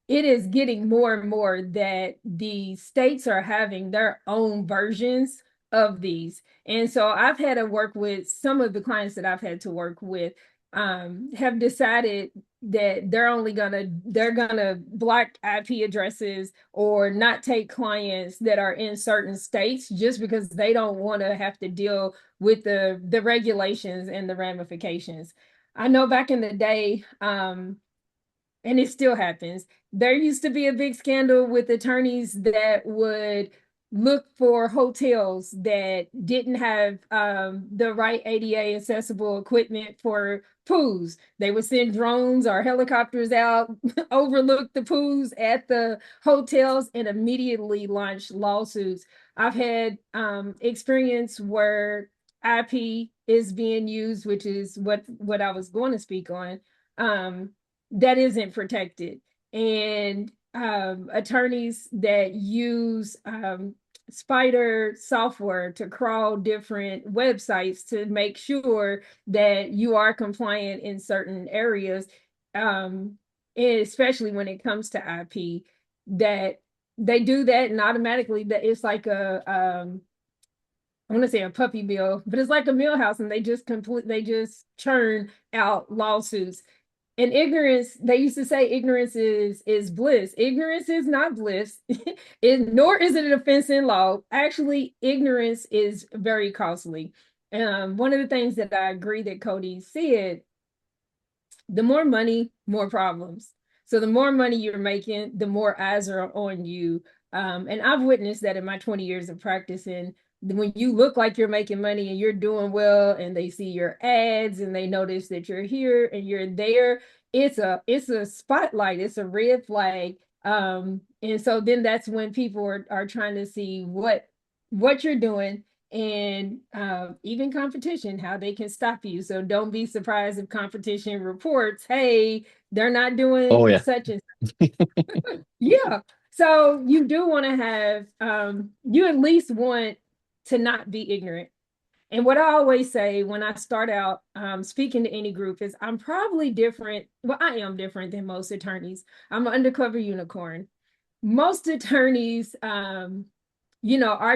[SPEAKER 3] it is getting more and more that the states are having their own versions of these. And so I've had to work with some of the clients that I've had to work with have decided that they're gonna block IP addresses or not take clients that are in certain states just because they don't want to have to deal with the regulations and the ramifications. I know back in the day, and it still happens. There used to be a big scandal with attorneys that would look for hotels that didn't have the right ADA accessible equipment for pools. They would send drones or helicopters out, overlook the pools at the hotels, and immediately launch lawsuits. I've had experience where IP is being used, which is what I was going to speak on. That isn't protected. And attorneys that use spider software to crawl different websites to make sure that you are compliant in certain areas, especially when it comes to IP, that they do that and automatically that it's like I want to say a puppy mill, but it's like a mill house, and they just churn out lawsuits. And ignorance, they used to say ignorance is bliss. Ignorance is not bliss, nor is it an offense in law. Actually, ignorance is very costly. One of the things that I agree that Cody said, the more money, more problems. So the more money you're making, the more eyes are on you. And I've witnessed that in my 20 years of practicing when you look like you're making money and you're doing well, and they see your ads and they notice that you're here and you're there, it's a spotlight, it's a red flag. And so then that's when people are trying to see what you're doing, and even competition, how they can stop you. So don't be surprised if competition reports, hey, they're not
[SPEAKER 1] Oh
[SPEAKER 3] doing
[SPEAKER 1] yeah.
[SPEAKER 3] such and yeah. So you do want to have, you at least want to not be ignorant. And what I always say when I start out speaking to any group is I'm probably different. Well, I am different than most attorneys. I'm an undercover unicorn. Most attorneys, our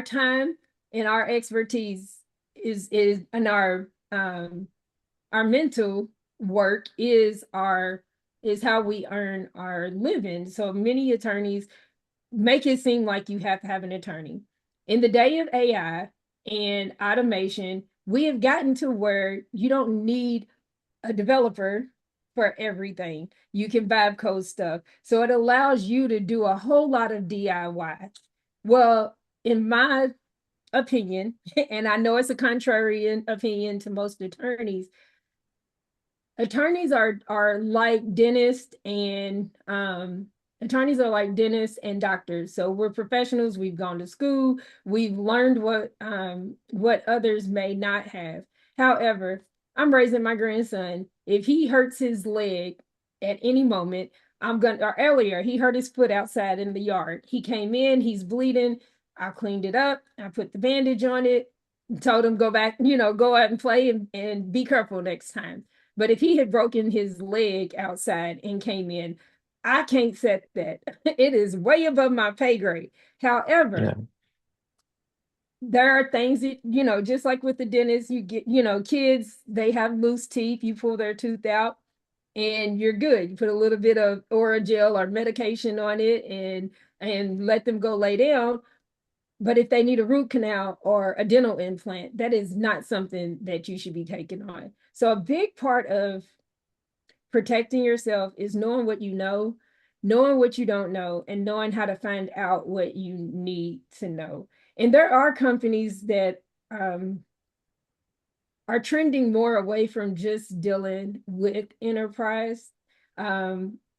[SPEAKER 3] time and our expertise is and our mental work is how we earn our living. So many attorneys make it seem like you have to have an attorney. In the day of AI and automation, we have gotten to where you don't need a developer for everything. You can vibe code stuff. So it allows you to do a whole lot of DIY. Well, in my opinion, and I know it's a contrarian opinion to most attorneys, attorneys are like dentists and doctors. So we're professionals, we've gone to school, we've learned what others may not have. However, I'm raising my grandson. If he hurts his leg at any moment, or earlier, he hurt his foot outside in the yard. He came in, he's bleeding. I cleaned it up, I put the bandage on it, told him go back, go out and play and be careful next time. But if he had broken his leg outside and came in, I can't set that. It is way above my pay grade. However,
[SPEAKER 1] Yeah.
[SPEAKER 3] there are things that, just like with the dentist, you get, kids, they have loose teeth, you pull their tooth out and you're good. You put a little bit of Orajel or medication on it and let them go lay down. But if they need a root canal or a dental implant, that is not something that you should be taking on. So a big part of protecting yourself is knowing what you know, knowing what you don't know, and knowing how to find out what you need to know. And there are companies that are trending more away from just dealing with enterprise.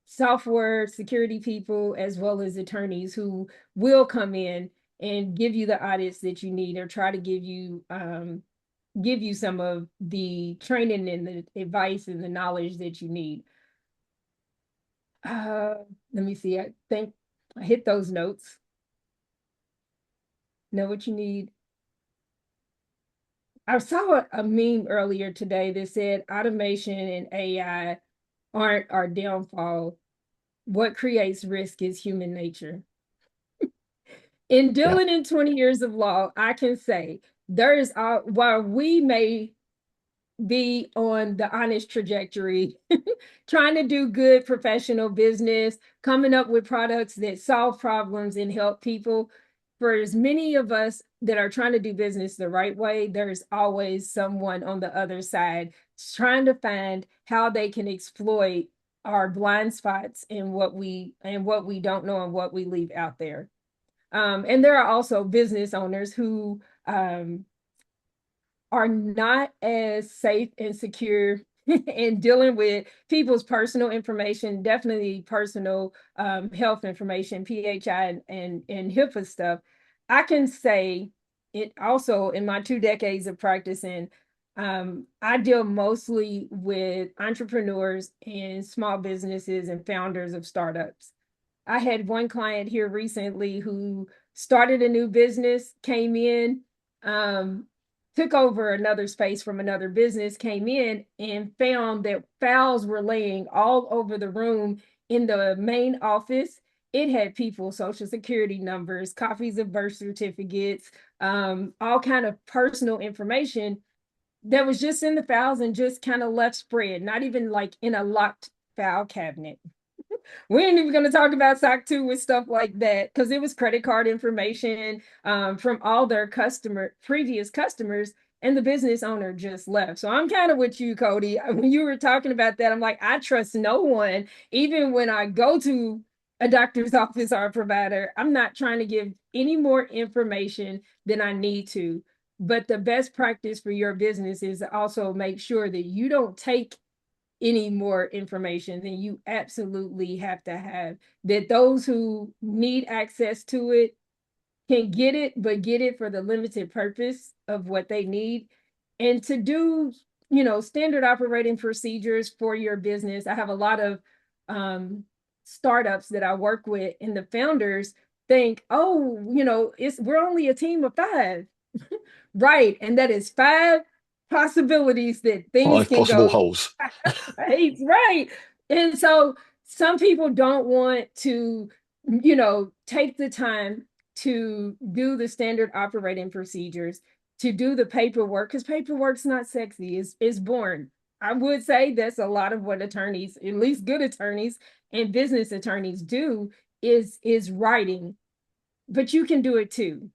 [SPEAKER 3] Software security people, as well as attorneys who will come in and give you the audits that you need, or try to give you some of the training and the advice and the knowledge that you need. Let me see. I think I hit those notes. Know what you need. I saw a meme earlier today that said automation and AI aren't our downfall. What creates risk is human nature. In
[SPEAKER 1] Yeah.
[SPEAKER 3] dealing in 20 years of law, I can say while we may be on the honest trajectory, trying to do good professional business, coming up with products that solve problems and help people. For as many of us that are trying to do business the right way, there's always someone on the other side trying to find how they can exploit our blind spots in what we don't know and what we leave out there. And there are also business owners who are not as safe and secure in dealing with people's personal information, definitely personal health information, PHI and HIPAA stuff. I can say it also in my 2 decades of practicing, I deal mostly with entrepreneurs and small businesses and founders of startups. I had one client here recently who started a new business, came in, took over another space from another business, came in and found that files were laying all over the room in the main office. It had people's social security numbers, copies of birth certificates, all kind of personal information that was just in the files and just kind of left spread, not even like in a locked file cabinet. We ain't even going to talk about SOC 2 with stuff like that, because it was credit card information from all their previous customers, and the business owner just left. So I'm kind of with you, Cody. When you were talking about that, I'm like, I trust no one, even when I go to a doctor's office or a provider. I'm not trying to give any more information than I need to. But the best practice for your business is to also make sure that you don't take any more information than you absolutely have to have, that those who need access to it can get it, but get it for the limited purpose of what they need. And to do, standard operating procedures for your business. I have a lot of startups that I work with, and the founders think, oh, we're only a team of 5. Right. And that is 5 possibilities that things
[SPEAKER 1] 5
[SPEAKER 3] can
[SPEAKER 1] possible
[SPEAKER 3] go
[SPEAKER 1] holes.
[SPEAKER 3] right. And so some people don't want to, take the time to do the standard operating procedures, to do the paperwork, because paperwork's not sexy, it's boring. I would say that's a lot of what attorneys, at least good attorneys and business attorneys, do is writing, but you can do it too.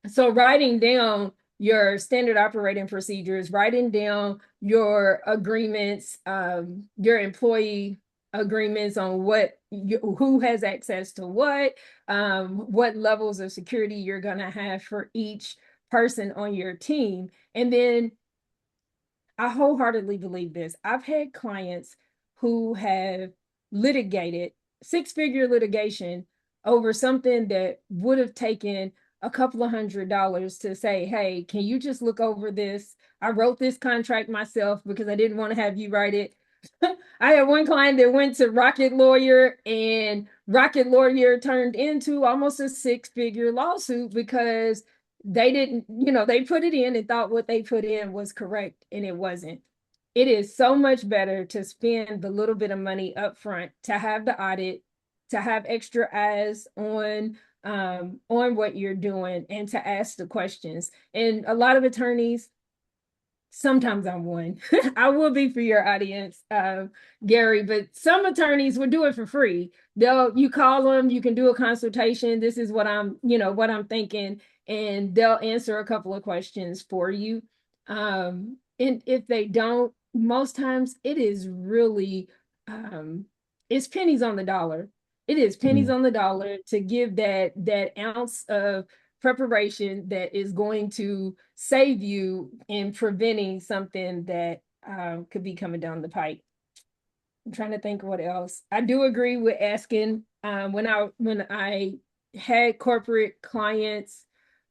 [SPEAKER 3] So writing down your standard operating procedures, writing down your agreements, your employee agreements on who has access to what levels of security you're going to have for each person on your team. And then I wholeheartedly believe this. I've had clients who have litigated 6-figure litigation over something that would have taken a couple of $100 to say, hey, can you just look over this? I wrote this contract myself because I didn't want to have you write it. I had one client that went to Rocket Lawyer, and Rocket Lawyer turned into almost a 6-figure lawsuit because they didn't, they put it in and thought what they put in was correct, and it wasn't. It is so much better to spend the little bit of money up front, to have the audit, to have extra eyes on what you're doing, and to ask the questions. And a lot of attorneys, sometimes I'm one. I will be for your audience, Gary, but some attorneys will do it for free. You call them, you can do a consultation. This is what I'm thinking, and they'll answer a couple of questions for you. And if they don't, most times it is really, it's pennies on the dollar. It is pennies on the dollar to give that ounce of preparation that is going to save you in preventing something that could be coming down the pipe. I'm trying to think what else. I do agree with asking when I had corporate clients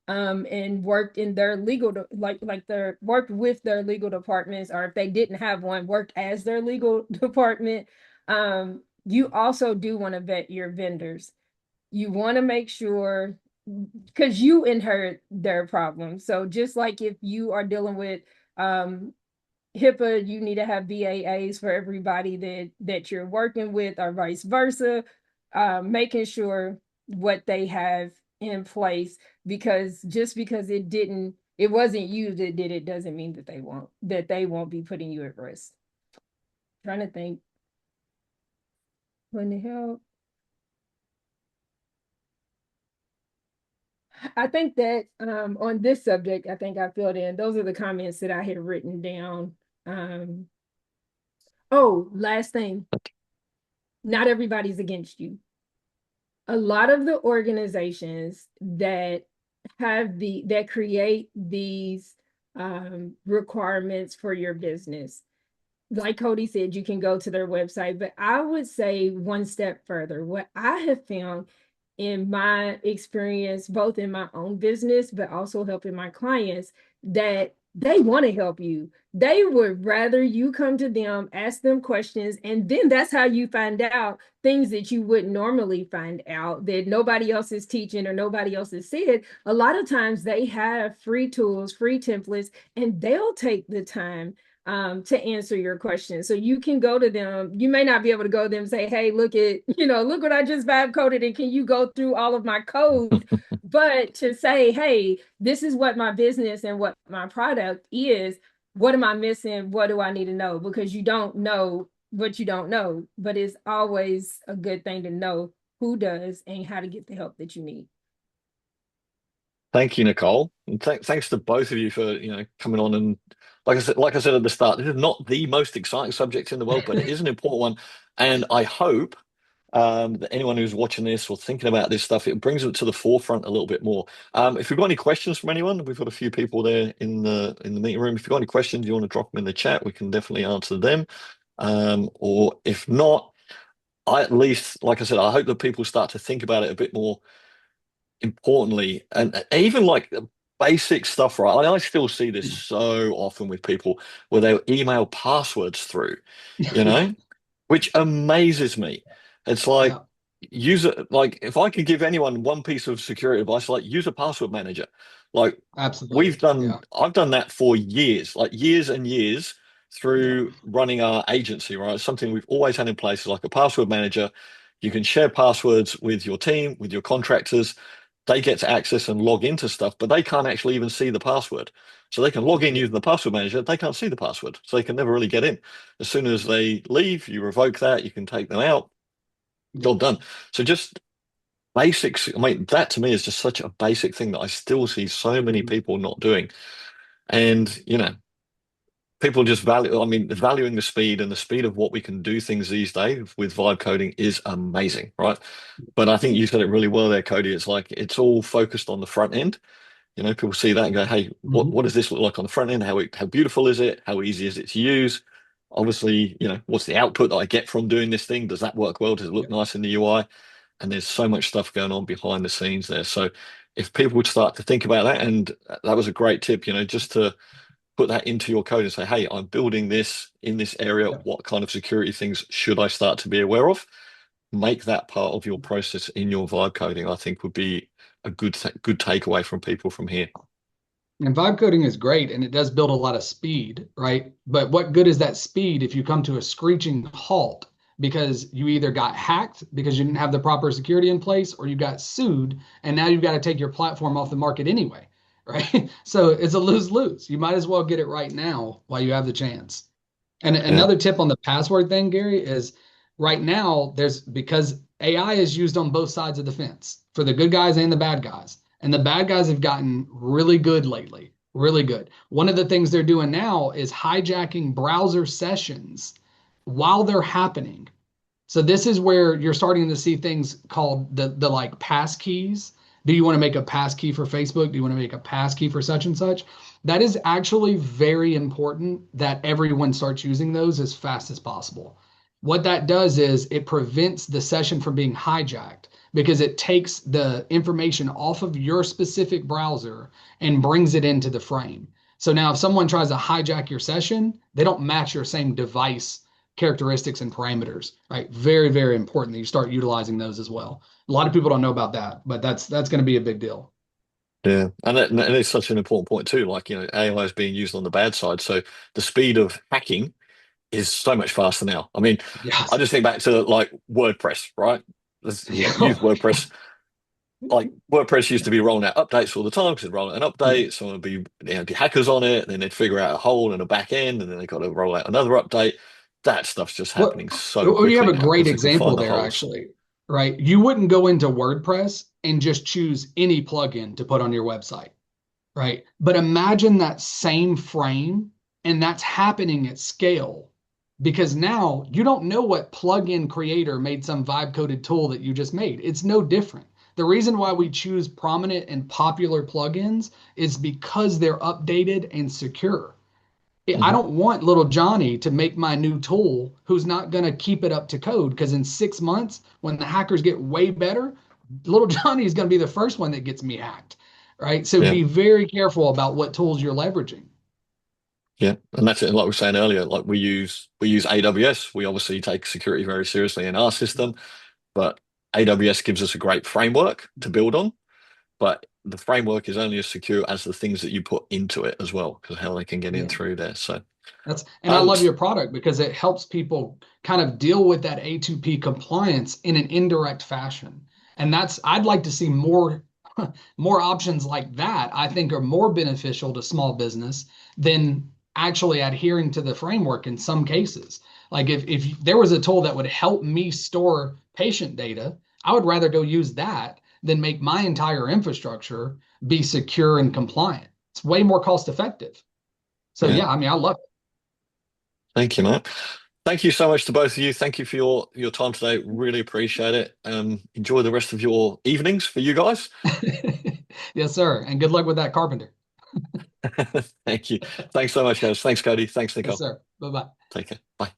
[SPEAKER 3] and worked in their legal worked with their legal departments, or if they didn't have one, worked as their legal department. You also do want to vet your vendors. You want to make sure, because you inherit their problems. So just like if you are dealing with HIPAA, you need to have BAAs for everybody that you're working with, or vice versa, making sure what they have in place, because just because it wasn't you that did it doesn't mean that they won't be putting you at risk. Trying to think when to help. I think that on this subject, I think I filled in. Those are the comments that I had written down. Last thing. Not everybody's against you. A lot of the organizations that create these requirements for your business, like Cody said, you can go to their website, but I would say one step further. What I have found in my experience, both in my own business, but also helping my clients, that they want to help you. They would rather you come to them, ask them questions, and then that's how you find out things that you wouldn't normally find out, that nobody else is teaching or nobody else has said. A lot of times they have free tools, free templates, and they'll take the time to answer your questions. So you can go to them. You may not be able to go to them and say, hey, look what I just vibe coded, and can you go through all of my code? But to say, hey, this is what my business and what my product is. What am I missing? What do I need to know? Because you don't know what you don't know, but it's always a good thing to know who does and how to get the help that you need.
[SPEAKER 1] Thank you, Nichole, and thanks to both of you for coming on. And like I said at the start, this is not the most exciting subject in the world, but it is an important one. And I hope Anyone who's watching this or thinking about this stuff, it brings it to the forefront a little bit more. If you've got any questions from anyone, we've got a few people there in the meeting room. If you've got any questions, you want to drop them in the chat, we can definitely answer them. Or if not, I at least, like I said, I hope that people start to think about it a bit more importantly, and even like basic stuff, right? I still see this so often with people where they'll email passwords through, you know, which amazes me. It's like
[SPEAKER 2] Yeah,
[SPEAKER 1] use it, like if I could give anyone one piece of security advice, like use a password manager. Like
[SPEAKER 2] absolutely. Yeah,
[SPEAKER 1] I've done that for years, like years and years
[SPEAKER 2] yeah,
[SPEAKER 1] through running our agency, right? Something we've always had in place is like a password manager. You can share passwords with your team, with your contractors. They get to access and log into stuff, but they can't actually even see the password. So they can log in
[SPEAKER 2] yeah,
[SPEAKER 1] using the password manager. They can't see the password. So they can never really get in. As soon as they leave, you revoke that, you can take them out,
[SPEAKER 2] yeah.
[SPEAKER 1] job done. So just basics. I mean, that to me is just such a basic thing that I still see so many
[SPEAKER 2] Mhm.
[SPEAKER 1] people not doing. And, people just I mean, valuing the speed and the speed of what we can do things these days with vibe coding is amazing, right? But I think you said it really well there, Cody. It's like it's all focused on the front end. People see that and go, "Hey,
[SPEAKER 2] Mhm.
[SPEAKER 1] what does this look like on the front end? How beautiful is it? How easy is it to use? Obviously, what's the output that I get from doing this thing? Does that work well? Does it
[SPEAKER 2] Yeah,
[SPEAKER 1] look nice in the UI?" And there's so much stuff going on behind the scenes there. So if people would start to think about that, and that was a great tip, just to put that into your code and say, "Hey, I'm building this in this area.
[SPEAKER 2] yeah.
[SPEAKER 1] What kind of security things should I start to be aware of?" Make that part of your process in your vibe coding, I think would be a good takeaway from people from here.
[SPEAKER 2] And vibe coding is great and it does build a lot of speed, right? But what good is that speed if you come to a screeching halt because you either got hacked because you didn't have the proper security in place or you got sued and now you've got to take your platform off the market anyway, right? So it's a lose-lose. You might as well get it right now while you have the chance. And
[SPEAKER 1] Yeah.
[SPEAKER 2] another tip on the password thing, Gary, is right now because AI is used on both sides of the fence for the good guys and the bad guys. And the bad guys have gotten really good lately, really good. One of the things they're doing now is hijacking browser sessions while they're happening. So this is where you're starting to see things called the like pass keys. Do you want to make a pass key for Facebook? Do you want to make a pass key for such and such? That is actually very important that everyone starts using those as fast as possible. What that does is it prevents the session from being hijacked because it takes the information off of your specific browser and brings it into the frame. So now if someone tries to hijack your session, they don't match your same device characteristics and parameters, right? Very, very important that you start utilizing those as well. A lot of people don't know about that, but that's going to be a big deal.
[SPEAKER 1] Yeah. And it's such an important point too. Like, AI is being used on the bad side. So the speed of hacking is so much faster now. I mean, I
[SPEAKER 2] Yes.
[SPEAKER 1] just think back to like WordPress, right? Let's use
[SPEAKER 2] Oh my
[SPEAKER 1] WordPress. Like WordPress used to be rolling out updates all the time because it'd roll out an
[SPEAKER 2] God.
[SPEAKER 1] update, someone would be hackers on it, and then they'd figure out a hole in a back end, and then they got to roll out another update. That stuff's just
[SPEAKER 2] What?
[SPEAKER 1] happening so
[SPEAKER 2] Oh, you have
[SPEAKER 1] quickly
[SPEAKER 2] a
[SPEAKER 1] now
[SPEAKER 2] great
[SPEAKER 1] because they can
[SPEAKER 2] example
[SPEAKER 1] find the
[SPEAKER 2] there,
[SPEAKER 1] holes.
[SPEAKER 2] actually, right? You wouldn't go into WordPress and just choose any plugin to put on your website, right? But imagine that same frame, and that's happening at scale because now you don't know what plugin creator made some vibe coded tool that you just made. It's no different. The reason why we choose prominent and popular plugins is because they're updated and secure. I
[SPEAKER 1] Mhm.
[SPEAKER 2] don't want little Johnny to make my new tool who's not going to keep it up to code because in 6 months, when the hackers get way better, little Johnny is going to be the first one that gets me hacked, right? So
[SPEAKER 1] Yeah,
[SPEAKER 2] be very careful about what tools you're leveraging.
[SPEAKER 1] yeah, and that's it. And like we were saying earlier, like we use AWS. We obviously take security very seriously in our system, but AWS gives us a great framework to build on. But the framework is only as secure as the things that you put into it as well, because how they can get in
[SPEAKER 2] Yeah.
[SPEAKER 1] through there. So,
[SPEAKER 2] And I
[SPEAKER 1] um,
[SPEAKER 2] love your product because it helps people kind of deal with that A2P compliance in an indirect fashion. And I'd like to see more more options like that. I think are more beneficial to small business than actually adhering to the framework in some cases. Like if there was a tool that would help me store patient data, I would rather go use that than make my entire infrastructure be secure and compliant. It's way more cost effective. So
[SPEAKER 1] yeah,
[SPEAKER 2] yeah, I mean, I love it.
[SPEAKER 1] thank you, Matt. Thank you so much to both of you. Thank you for your time today. Really appreciate it. Enjoy the rest of your evenings for you guys.
[SPEAKER 2] Yes, sir. And good luck with that carpenter.
[SPEAKER 1] Thank you. Thanks so much, guys. Thanks, Cody. Thanks,
[SPEAKER 2] Yes,
[SPEAKER 1] Nichole.
[SPEAKER 2] sir. Bye-bye.
[SPEAKER 1] Take care. Bye.